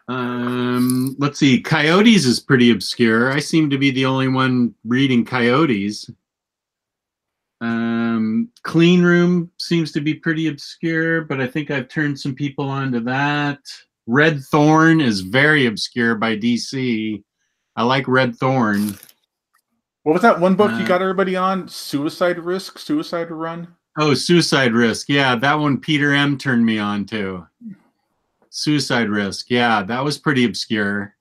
B: Let's see. Coyotes is pretty obscure. I seem to be the only one reading Coyotes. Clean Room seems to be pretty obscure, but I think I've turned some people onto that. Red Thorn is very obscure by DC. I like Red Thorn.
A: What was that one book you got everybody on? Suicide Run?
B: Oh, Suicide Risk. Yeah, that one Peter M. turned me on to. Suicide Risk. Yeah, that was pretty obscure.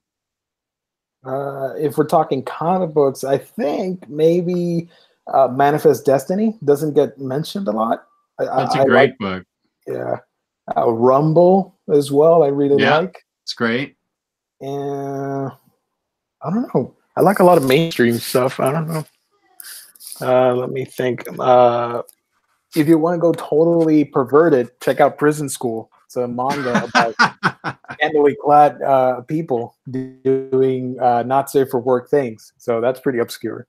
C: If we're talking comic books, I think maybe Manifest Destiny doesn't get mentioned a lot.
B: That's a great book.
C: Yeah. Rumble as well, I really like.
B: It's great.
C: And I don't know. I like a lot of mainstream stuff. I don't know. Let me think. If you want to go totally perverted, check out Prison School. It's a manga about scantily clad people doing not safe for work things. So that's pretty obscure.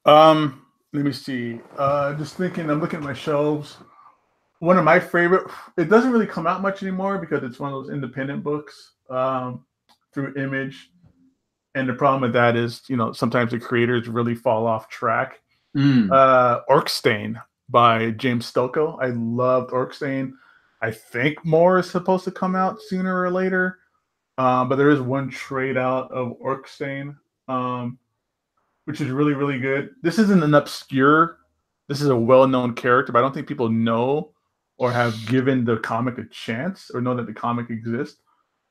A: Let me see. Just thinking, I'm looking at my shelves. One of my favorite, it doesn't really come out much anymore because it's one of those independent books through Image. And the problem with that is, sometimes the creators really fall off track. Orcstain by James Stocco. I loved Orcstain. I think more is supposed to come out sooner or later. But there is one trade out of Orcstain, which is really, really good. This isn't an obscure, this is a well-known character, but I don't think people know or have given the comic a chance or know that the comic exists.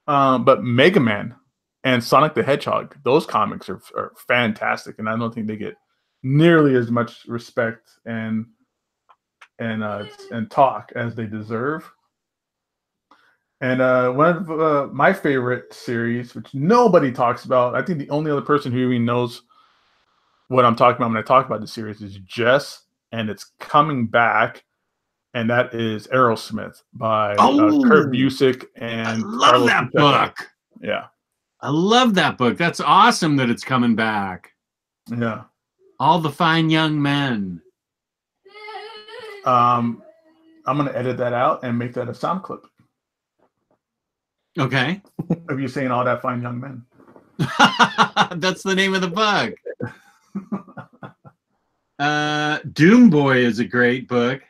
A: But Mega Man and Sonic the Hedgehog, those comics are fantastic, and I don't think they get nearly as much respect and talk as they deserve. And one of my favorite series, which nobody talks about, I think the only other person who even knows what I'm talking about when I talk about the series is Jess, and it's coming back, and that is Aerosmith by Kurt Busiek and
B: I love
A: Carlos
B: that
A: Pacheco.
B: book.
A: Yeah.
B: I love that book. That's awesome that it's coming back.
A: Yeah.
B: All the Fine Young Men.
A: I'm gonna edit that out and make that a sound clip
B: Okay.
A: of you saying all that fine young men.
B: That's the name of the book. Doom Boy is a great book.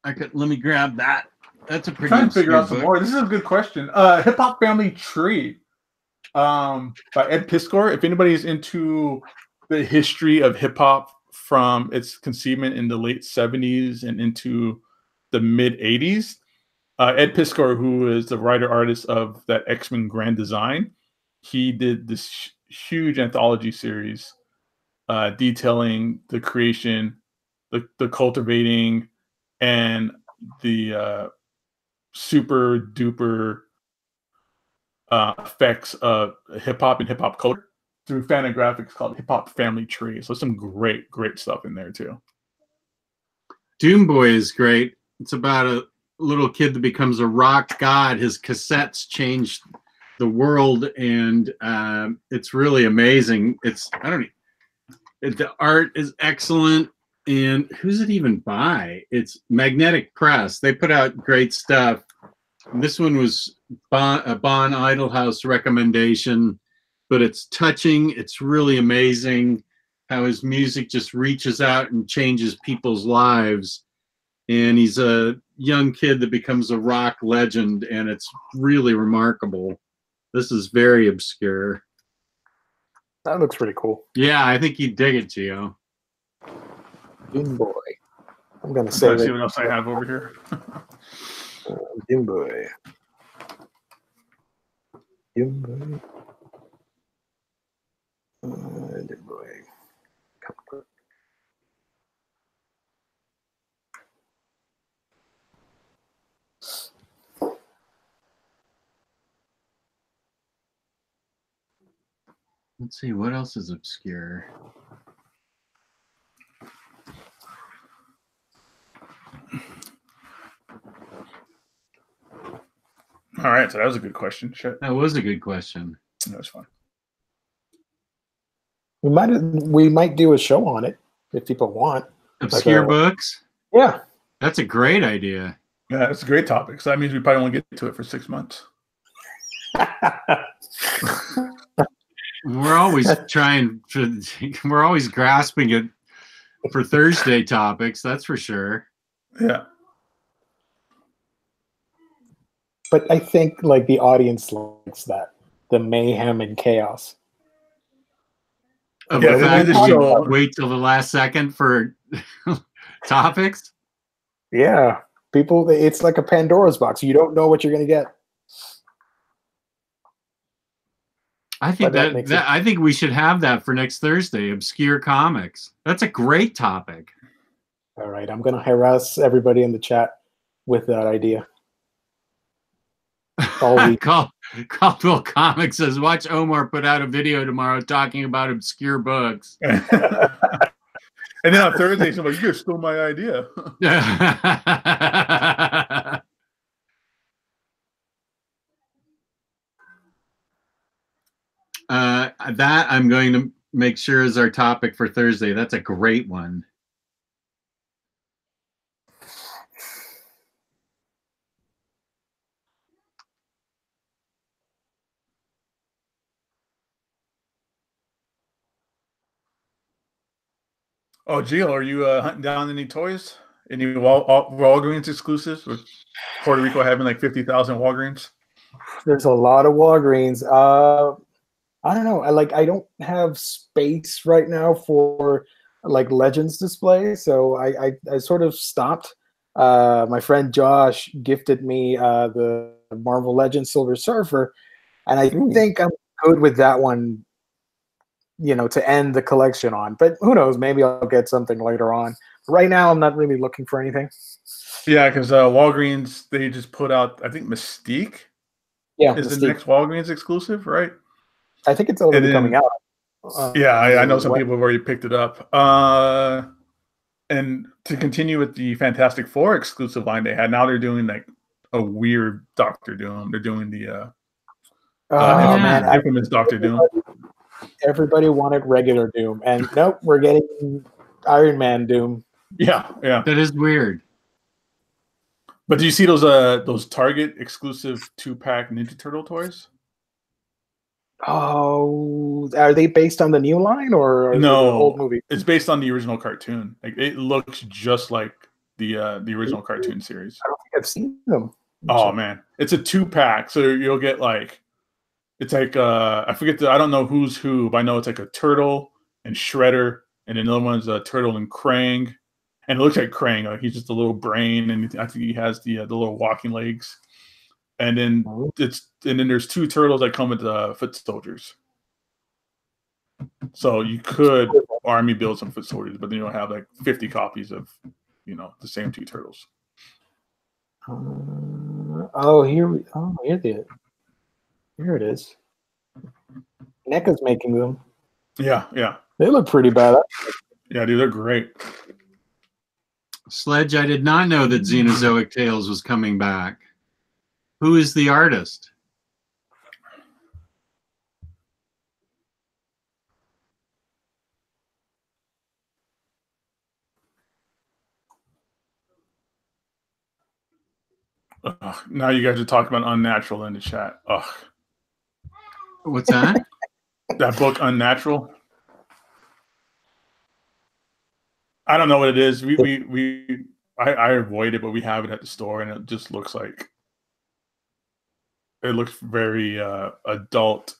B: Let me grab that. That's a pretty.
A: Trying to figure out some
B: book.
A: more. This is a good question. Hip Hop Family Tree, by Ed Piskor. If anybody's into the history of hip hop from its conceivement in the late 70s and into the mid 80s, Ed Piskor, who is the writer artist of that X-Men Grand Design, he did this huge anthology series detailing the creation, the cultivating, and the super duper effects of hip hop and hip hop culture through fanographics called Hip Hop Family Tree. So some great stuff in there too.
B: Doom Boy is great. It's about a little kid that becomes a rock god. His cassettes changed the world, and it's really amazing. The art is excellent. And who's it even by? It's Magnetic Press. They put out great stuff. And this one was a Bon Idlehouse recommendation, but it's touching. It's really amazing how his music just reaches out and changes people's lives. And he's a young kid that becomes a rock legend, and it's really remarkable. This is very obscure.
C: That looks pretty cool.
B: Yeah, I think you'd dig it, Gio.
C: Doom Boy. I'm gonna
A: Let's
C: say
A: see what else I have over here.
C: Doom Boy. Doom Boy. Doom Boy.
B: Let's see, what else is obscure?
A: All right, so that was a good question. Shit.
B: That was a good question.
A: That was fun.
C: We might do a show on it if people want.
B: Obscure books?
C: Yeah.
B: That's a great idea.
A: Yeah, it's a great topic. So that means we probably won't get to it for 6 months.
B: We're always we're always grasping it for Thursday topics, that's for sure.
A: Yeah.
C: But I think like the audience likes that. The mayhem and chaos.
B: Of the fact that we wait till the last second for topics?
C: Yeah. People, it's like a Pandora's box. You don't know what you're going to get.
B: I think I think we should have that for next Thursday, obscure comics. That's a great topic.
C: All right, I'm going to harass everybody in the chat with that idea.
B: Caldwell Comics says, watch Omar put out a video tomorrow talking about obscure books.
A: And then on Thursday, somebody, you stole my idea.
B: That I'm going to make sure is our topic for Thursday. That's a great one.
A: Oh, Gio, are you hunting down any toys? Any Walgreens exclusives? With Puerto Rico having like 50,000 Walgreens?
C: There's a lot of Walgreens. I don't know. I don't have space right now for like Legends display, so I sort of stopped. My friend Josh gifted me the Marvel Legends Silver Surfer, and I think I'm good with that one, you know, to end the collection on. But who knows? Maybe I'll get something later on. Right now, I'm not really looking for anything.
A: Yeah, because Walgreens, they just put out, I think Mystique is the next Walgreens exclusive, right?
C: I think it's already coming out.
A: Yeah, I know some people have already picked it up. And to continue with the Fantastic Four exclusive line they had, now they're doing like a weird Doctor Doom. They're doing the infamous Doctor Doom.
C: Everybody wanted regular Doom, and nope, we're getting Iron Man Doom.
A: Yeah, yeah.
B: That is weird.
A: But do you see those Target exclusive 2-pack Ninja Turtle toys?
C: Oh, are they based on the new line or the old movie?
A: It's based on the original cartoon. Like it looks just like the original cartoon series.
C: I don't think I've seen them.
A: Oh man, it's a 2-pack, so you'll get like it's like I forget I don't know who's who, but I know it's like a turtle and Shredder, and another one's a turtle and Krang, and it looks like Krang. Like he's just a little brain, and I think he has the little walking legs. And then there's 2 turtles that come with foot soldiers. So you could army build some foot soldiers, but then you'll have like 50 copies of, the same 2 turtles.
C: Here it is. NECA's making them.
A: Yeah, yeah.
C: They look pretty bad.
A: Yeah, dude, they're great.
B: Sledge, I did not know that Xenozoic Tales was coming back. Who is the artist?
A: Now you guys are talking about Unnatural in the chat. Ugh.
B: What's that?
A: That book, Unnatural. I don't know what it is. I avoid it, but we have it at the store, and it just looks like it looks very adult.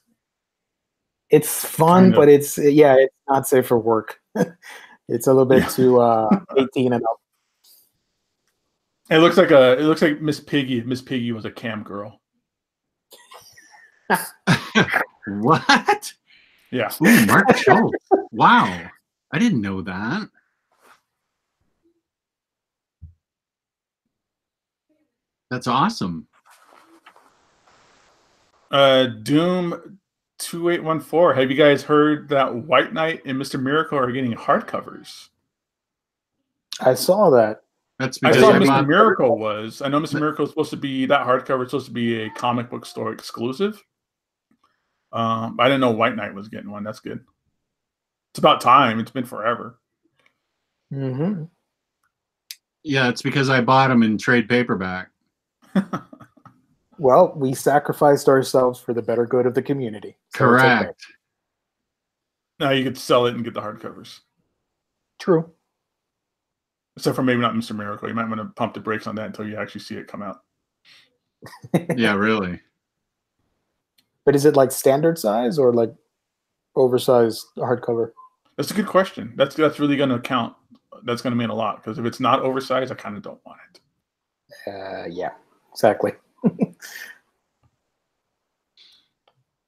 C: It's fun, but it's not safe for work. It's a little bit too 18 and up.
A: It looks like Miss Piggy. Miss Piggy was a cam girl.
B: What?
A: Yeah.
B: Ooh, Mark Schultz. Wow. I didn't know that. That's awesome.
A: Doom 2814. Have you guys heard that White Knight and Mr. Miracle are getting hardcovers?
C: I saw that.
B: That's
A: I
B: because
A: saw Mr. Miracle was. I know Mr. Miracle is supposed to be that hardcover is supposed to be a comic book store exclusive. I didn't know White Knight was getting one. That's good. It's about time. It's been forever.
C: Mm-hmm.
B: Yeah, it's because I bought them in trade paperback.
C: Well, we sacrificed ourselves for the better good of the community.
B: So correct. Okay.
A: Now you could sell it and get the hardcovers.
C: True.
A: Except for maybe not Mr. Miracle. You might want to pump the brakes on that until you actually see it come out.
B: Yeah, really.
C: But is it like standard size or like oversized hardcover?
A: That's a good question. That's really going to count. That's going to mean a lot, because if it's not oversized, I kind of don't want it.
C: Yeah, exactly.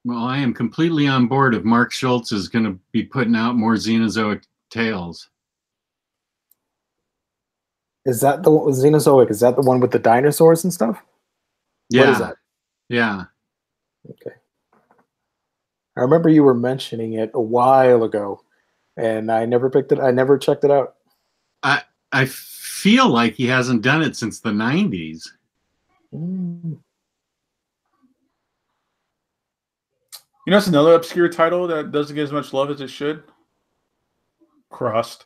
B: Well, I am completely on board if Mark Schultz is going to be putting out more Xenozoic Tales.
C: Is that the one, Xenozoic? Is that the one with the dinosaurs and stuff?
B: Yeah.
C: What is that?
B: Yeah.
C: Okay. I remember you were mentioning it a while ago, and I never picked it. I never checked it out.
B: I feel like he hasn't done it since the 90s.
C: Mm.
A: You know, it's another obscure title that doesn't get as much love as it should. Crust.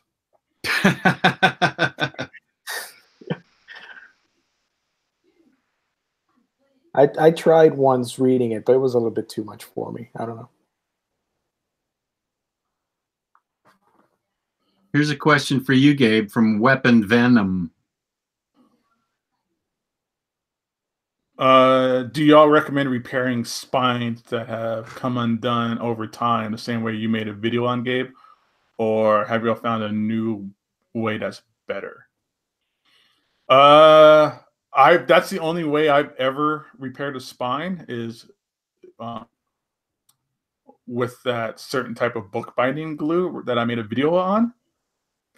C: I tried once reading it, but it was a little bit too much for me. I don't know.
B: Here's a question for you, Gabe, from Weapon Venom.
A: Do y'all recommend repairing spines that have come undone over time the same way you made a video on, Gabe? Or have y'all found a new way that's better? That's the only way I've ever repaired a spine is with that certain type of book binding glue that I made a video on.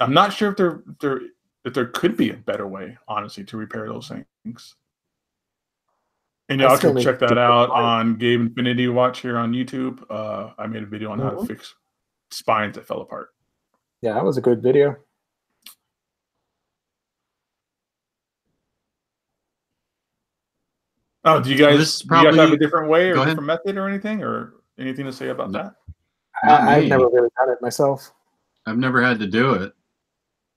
A: I'm not sure if there could be a better way, honestly, to repair those things. And y'all can check that out on Gabe Infinity Watch here on YouTube. I made a video on how to fix spines that fell apart.
C: Yeah, that was a good video.
A: Oh, do you guys have a different way or different method or anything to say about that?
C: I've never really done it myself.
B: I've never had to do it.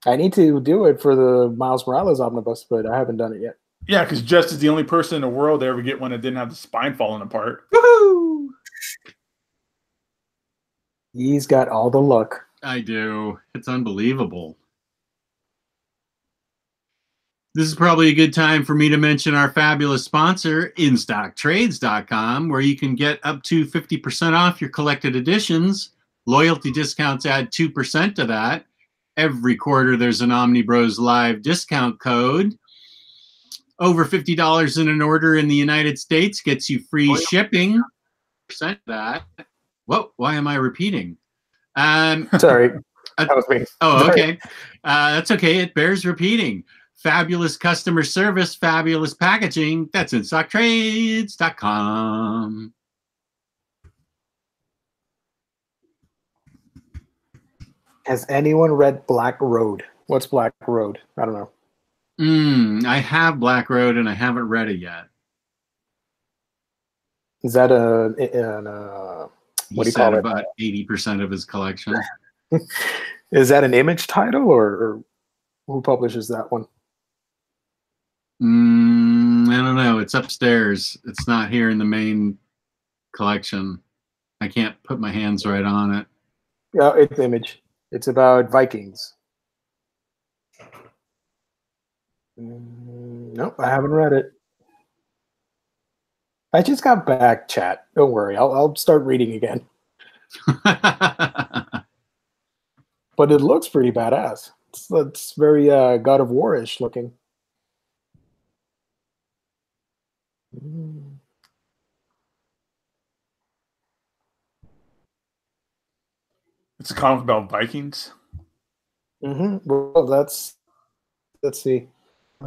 C: I need to do it for the Miles Morales omnibus, but I haven't done it yet.
A: Yeah, because Just is the only person in the world to ever get one that didn't have the spine falling apart.
B: Woohoo!
C: He's got all the luck.
B: I do. It's unbelievable. This is probably a good time for me to mention our fabulous sponsor, InStockTrades.com, where you can get up to 50% off your collected editions. Loyalty discounts add 2% to that. Every quarter, there's an Omnibros Live discount code. Over $50 in an order in the United States gets you free shipping. Percent that. Whoa, why am I repeating?
C: Sorry, that was me.
B: Oh, okay. That's okay. It bears repeating. Fabulous customer service, fabulous packaging. That's InStockTrades.com.
C: Has anyone read Black Road? What's Black Road? I don't know.
B: I have Black Road and I haven't read it yet.
C: Is that what do you call it?
B: About 80% of his collection.
C: Is that an Image title, or who publishes that one?
B: I don't know. It's upstairs. It's not here in the main collection. I can't put my hands right on it.
C: Yeah, it's Image. It's about Vikings. Nope, I haven't read it. I just got back, chat. Don't worry, I'll start reading again. But it looks pretty badass. It's very God of War-ish looking.
A: It's a comic about Vikings.
C: Well, let's see.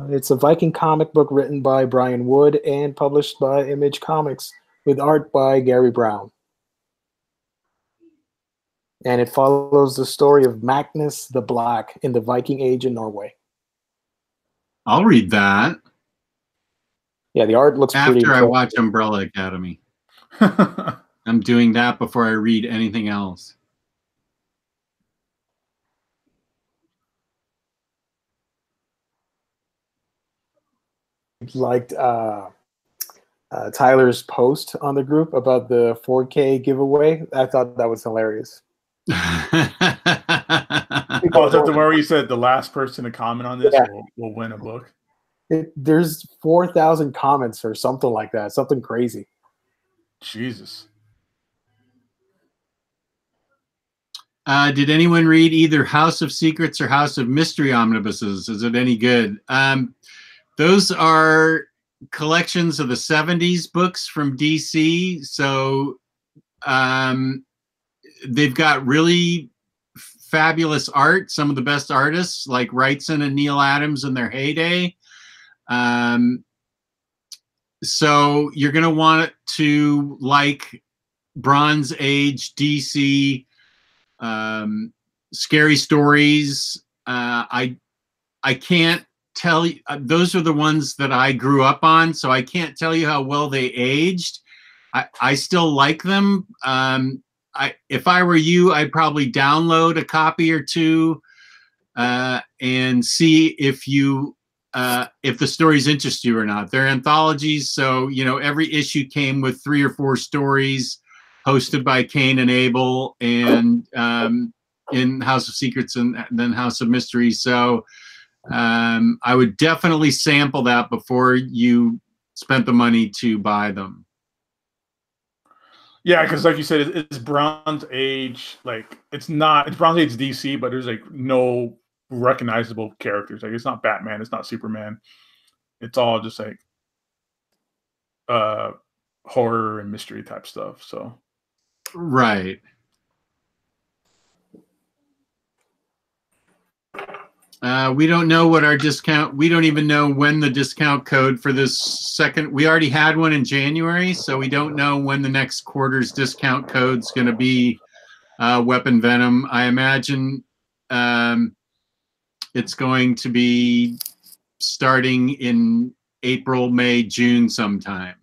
C: It's a Viking comic book written by Brian Wood and published by Image Comics with art by Gary Brown. And it follows the story of Magnus the Black in the Viking Age in Norway.
B: I'll read that.
C: Yeah, the art looks pretty
B: after I watch Umbrella Academy. I'm doing that before I read anything else.
C: Liked Tyler's post on the group about the 4K giveaway. I thought that was hilarious.
A: Oh, is that the one where you said the last person to comment on this will win a book?
C: There's 4,000 comments or something like that. Something crazy.
A: Jesus.
B: Did anyone read either House of Secrets or House of Mystery omnibuses? Is it any good? Those are collections of the 70s books from DC. So they've got really fabulous art. Some of the best artists like Wrightson and Neil Adams in their heyday. So you're going to want to like Bronze Age DC scary stories. I can't tell you, those are the ones that I grew up on, so I can't tell you how well they aged. I still like them. If I were you, I'd probably download a copy or two and see if the stories interest you or not. They're anthologies, so you know every issue came with 3 or 4 stories hosted by Cain and Abel, and in House of Secrets and then House of Mystery. So I would definitely sample that before you spent the money to buy them.
A: Yeah, because like you said, it's Bronze Age. Like it's Bronze Age DC, but there's like no recognizable characters. Like it's not Batman, it's not Superman. It's all just like horror and mystery type stuff. So
B: right. We don't know what our discount, we don't even know when the discount code for this second, we already had one in January, so we don't know when the next quarter's discount code's going to be Weapon Venom. I imagine it's going to be starting in April, May, June sometime.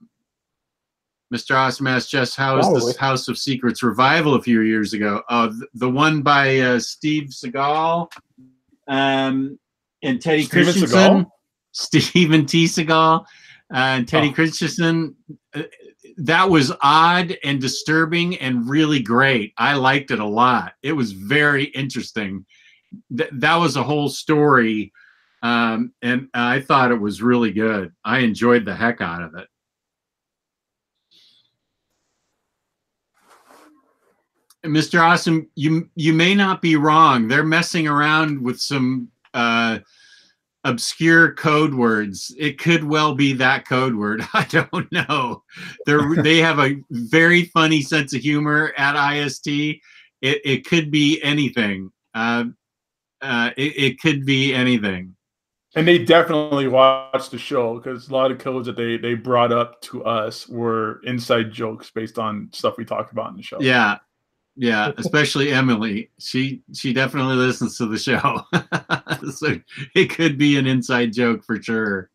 B: Mr. Awesome asked just how is this House of Secrets revival a few years ago? The one by Steve Seagal. And Teddy
A: Steven
B: Christensen,
A: Seagal?
B: Steven T. Seagal, and Teddy Christensen. That was odd and disturbing and really great. I liked it a lot. It was very interesting. That was a whole story, and I thought it was really good. I enjoyed the heck out of it. And Mr. Awesome, you may not be wrong. They're messing around with some obscure code words. It could well be that code word. I don't know. They have a very funny sense of humor at IST. It could be anything. It could be anything.
A: And they definitely watched the show because a lot of codes that they brought up to us were inside jokes based on stuff we talked about in the show.
B: Yeah. Yeah, especially Emily. She definitely listens to the show. So it could be an inside joke for sure.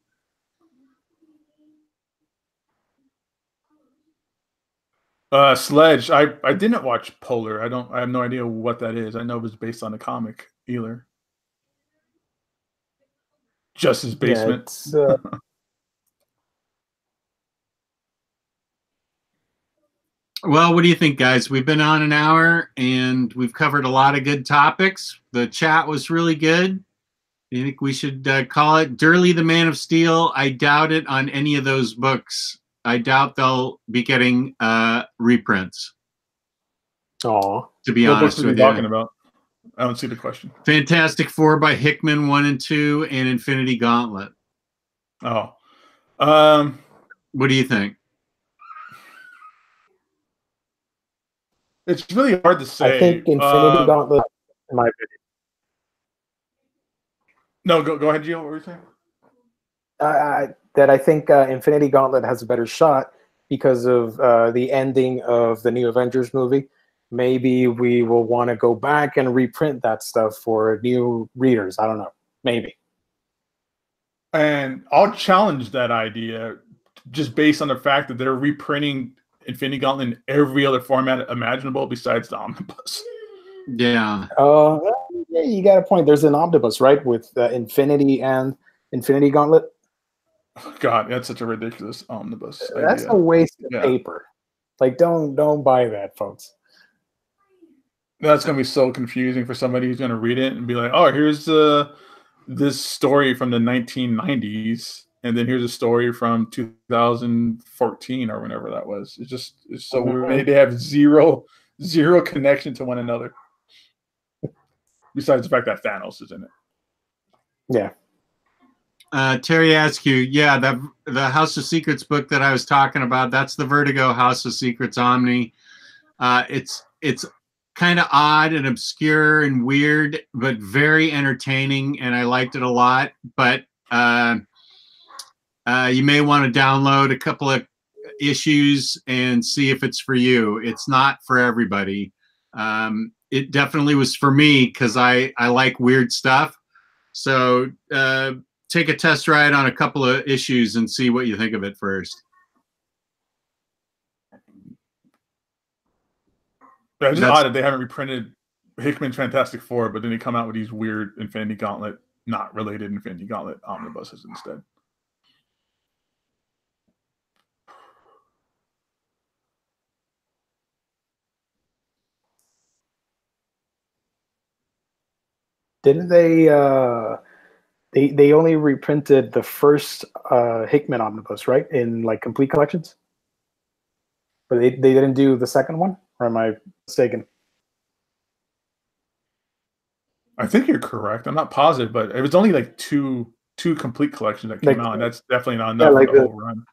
A: Sledge, I didn't watch Polar. I have no idea what that is. I know it was based on a comic either. Just his basement.
C: Yeah,
B: Well, what do you think, guys? We've been on an hour and we've covered a lot of good topics. The chat was really good. You think we should call it Durley the Man of Steel? I doubt it on any of those books. I doubt they'll be getting reprints.
C: Aw.
A: What
B: To be
A: books
B: honest
A: are we
B: with
A: talking
B: you.
A: about? I don't see the question.
B: Fantastic Four by Hickman 1 and 2 and Infinity Gauntlet.
A: Oh.
B: What do you think?
A: It's really hard to say.
C: I think Infinity Gauntlet, in my opinion.
A: No, go ahead, Gio. What were you saying?
C: That I think Infinity Gauntlet has a better shot because of the ending of the new Avengers movie. Maybe we will want to go back and reprint that stuff for new readers. I don't know. Maybe.
A: And I'll challenge that idea just based on the fact that they're reprinting Infinity Gauntlet in every other format imaginable besides the omnibus.
B: Yeah.
C: Yeah, you got a point. There's an omnibus, right, with Infinity and Infinity Gauntlet.
A: God, that's such a ridiculous omnibus.
C: That's
A: idea.
C: a waste of paper. Like, don't buy that, folks.
A: That's gonna be so confusing for somebody who's gonna read it and be like, "Oh, here's this story from the 1990s, and then here's a story from 2014 or whenever that was." It's so weird. They have zero connection to one another. Besides the fact that Thanos is in it.
C: Yeah.
B: Terry Askew, yeah, the House of Secrets book that I was talking about, that's the Vertigo House of Secrets Omni. It's kind of odd and obscure and weird, but very entertaining, and I liked it a lot. But you may want to download a couple of issues and see if it's for you. It's not for everybody. It definitely was for me because I like weird stuff. So take a test ride on a couple of issues and see what you think of it first.
A: Yeah, it's just odd that they haven't reprinted Hickman's Fantastic Four, but then they come out with these weird Infinity Gauntlet, not related Infinity Gauntlet omnibuses instead.
C: Didn't they? They only reprinted the first Hickman omnibus, right? In like complete collections. But they didn't do the second one, or am I mistaken?
A: I think you're correct. I'm not positive, but it was only like two complete collections that came out, and that's definitely not enough for the whole run.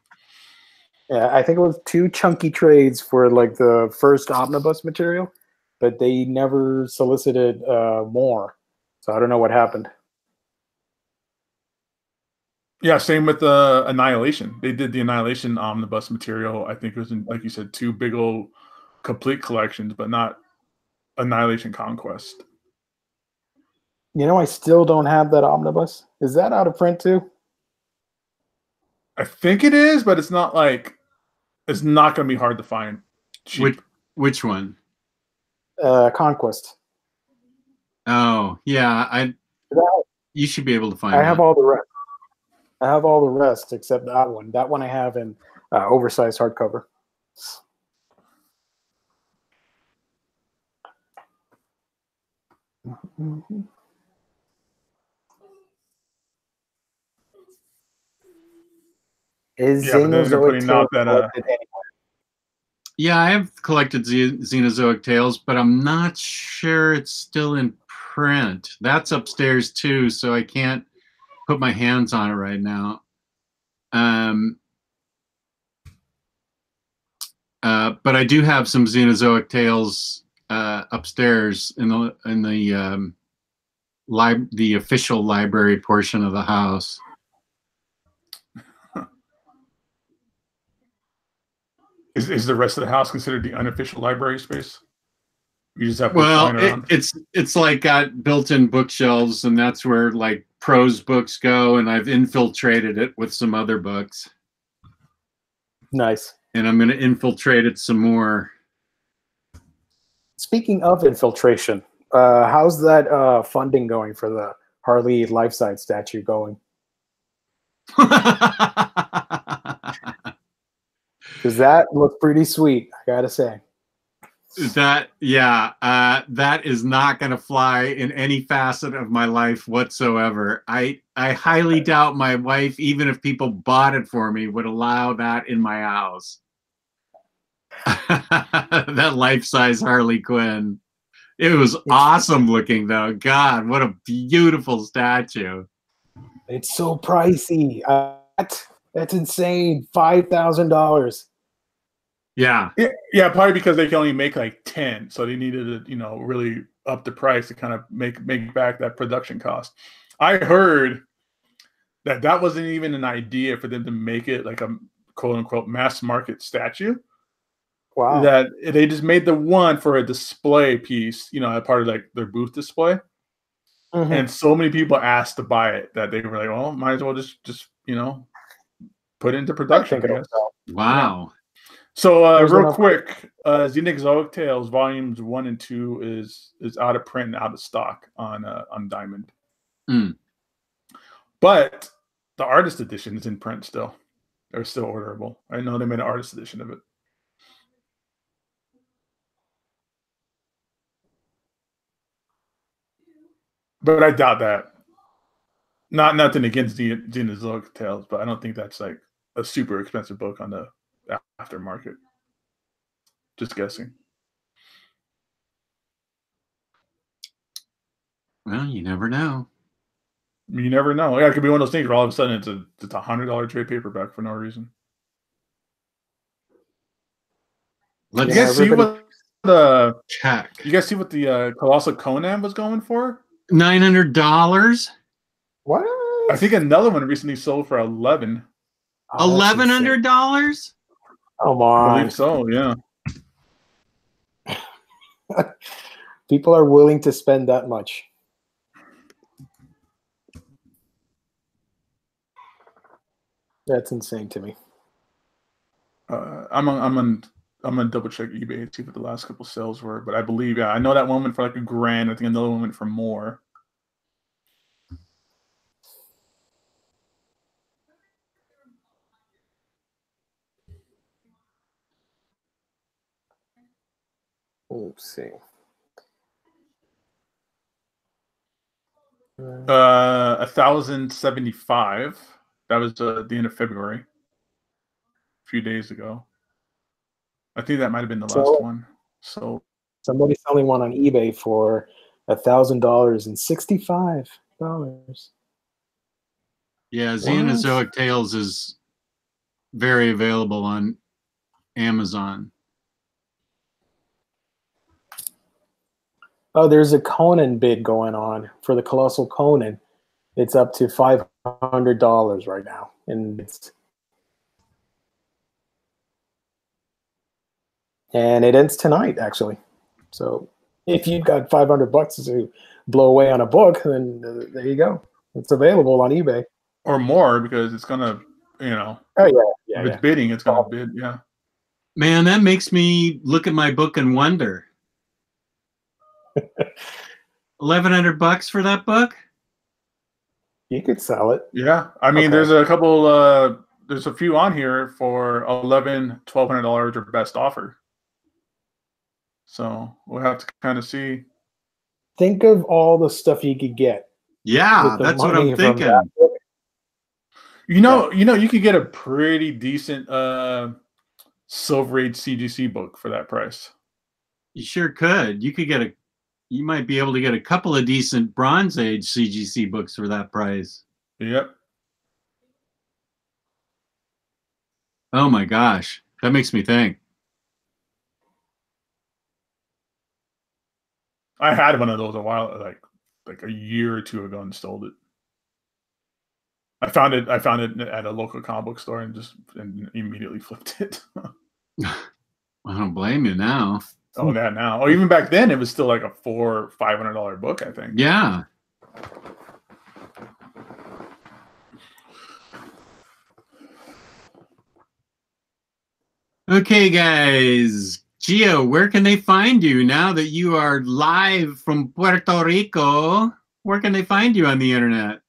C: Yeah, I think it was 2 chunky trades for like the first omnibus material, but they never solicited more. So I don't know what happened.
A: Yeah, same with the Annihilation. They did the Annihilation omnibus material. I think it was in, like you said, 2 big old complete collections, but not Annihilation Conquest.
C: You know, I still don't have that omnibus. Is that out of print too?
A: I think it is, but it's not like it's not going to be hard to find. Cheap.
B: Which one?
C: Conquest.
B: Oh yeah, You should be able to find
C: I
B: that.
C: have all the rest. I have all the rest except that one. That one I have in oversized hardcover. Is
A: Yeah, but then they're
C: Xenozoic
A: putting out
C: Tales
A: that
C: collected anywhere?
B: Yeah, I have collected Xenozoic Tales, but I'm not sure it's still in print. That's upstairs too, so I can't put my hands on it right now. But I do have some Xenozoic Tales upstairs in the official library portion of the house.
A: Is the rest of the house considered the unofficial library space? You just have books lying around?
B: It's like got built-in bookshelves, and that's where like prose books go, and I've infiltrated it with some other books.
C: Nice.
B: And I'm going to infiltrate it some more.
C: Speaking of infiltration, how's that funding going for the Harley life-size statue going? Because that looked pretty sweet, I gotta say.
B: That is not going to fly in any facet of my life whatsoever. I highly doubt my wife, even if people bought it for me, would allow that in my house. That life-size Harley Quinn. It was awesome looking though. God, what a beautiful statue.
C: It's so pricey. That's insane. $5,000.
B: Yeah.
A: Yeah, probably because they can only make like 10, so they needed to, really up the price to kind of make back that production cost. I heard that wasn't even an idea for them to make it like a quote unquote mass market statue.
C: Wow.
A: That they just made the one for a display piece, a part of like their booth display. Mm-hmm. And so many people asked to buy it that they were like, well, might as well just put it into production.
B: Wow.
A: Yeah. So real quick, Xenozoic Tales volumes 1 and 2 is out of print and out of stock on Diamond.
B: Mm.
A: But the artist edition is in print still. They're still orderable. I know they made an artist edition of it. But I doubt that. Nothing against Xenozoic Tales, but I don't think that's like a super expensive book on the aftermarket. Just guessing.
B: Well, you never know.
A: You never know. Yeah, it could be one of those things where all of a sudden it's a $100 trade paperback for no reason. You guys see what the Colossal Conan was going for?
B: $900.
C: What?
A: I think another one recently sold for $1,100.
B: $1,100?
C: Come on.
A: I believe so. Yeah.
C: People are willing to spend that much. That's insane to me.
A: I'm gonna double check eBay and see what the last couple sales were, but I believe I know that one went for like $1,000. I think another one went for more.
C: Let's see.
A: 1,075. That was the end of February. A few days ago. I think that might have been the last one. So
C: somebody's selling one on eBay for $1,065.
B: Yeah, Xenozoic Tales is very available on Amazon.
C: Oh, there's a Conan bid going on for the Colossal Conan. It's up to $500 right now, and it ends tonight, actually. So if you've got $500 to blow away on a book, then there you go. It's available on eBay.
A: Or more, because it's gonna,
C: Oh yeah.
A: If it's bidding, it's gonna bid. Yeah.
B: Man, that makes me look at my book and wonder. $1,100 for that book?
C: You could sell it.
A: Yeah, I mean,
C: Okay.
A: there's a couple. There's a few on here for $1,200 or best offer. So we'll have to kind of see.
C: Think of all the stuff you could get.
B: Yeah, that's what I'm thinking.
A: You know, you could get a pretty decent Silver Age CGC book for that price.
B: You sure could. You might be able to get a couple of decent Bronze Age CGC books for that price.
A: Yep.
B: Oh my gosh, that makes me think.
A: I had one of those a while, like a year or two ago, and stole it. I found it at a local comic book store and immediately flipped it.
B: I don't blame you now.
A: Oh, that now. Oh, even back then, it was still like a $400 or $500 book, I think.
B: Yeah. Okay, guys. Gio, where can they find you now that you are live from Puerto Rico? Where can they find you on the internet?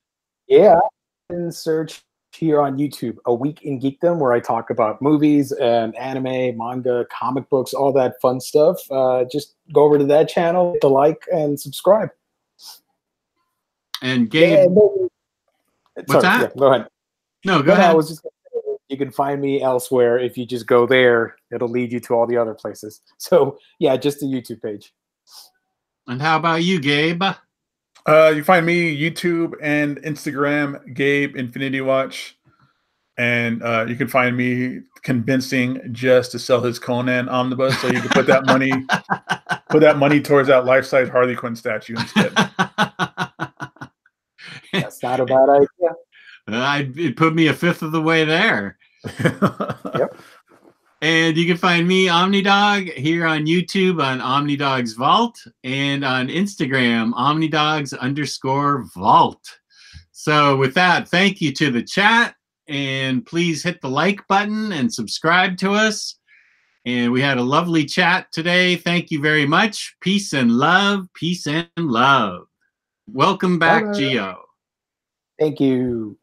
C: Yeah, and search here on YouTube, A Week in Geekdom, where I talk about movies and anime, manga, comic books, all that fun stuff. Just go over to that channel, hit the like, and subscribe.
B: And Gabe, what's that?
C: Yeah, go ahead.
B: No, go ahead.
C: I was just gonna say, you can find me elsewhere. If you just go there, it'll lead you to all the other places. So yeah, just the YouTube page.
B: And how about you, Gabe?
A: You find me YouTube and Instagram, Gabe Infinity Watch, and you can find me convincing Jess to sell his Conan omnibus, so you can put that money towards that life-size Harley Quinn statue instead.
C: That's not a bad idea.
B: It put me a fifth of the way there.
C: Yep.
B: And you can find me, Omnidog, here on YouTube on Omnidog's Vault and on Instagram, Omnidogs_Vault. So with that, thank you to the chat, and please hit the like button and subscribe to us. And we had a lovely chat today. Thank you very much. Peace and love. Peace and love. Welcome back, Gio.
C: Thank you.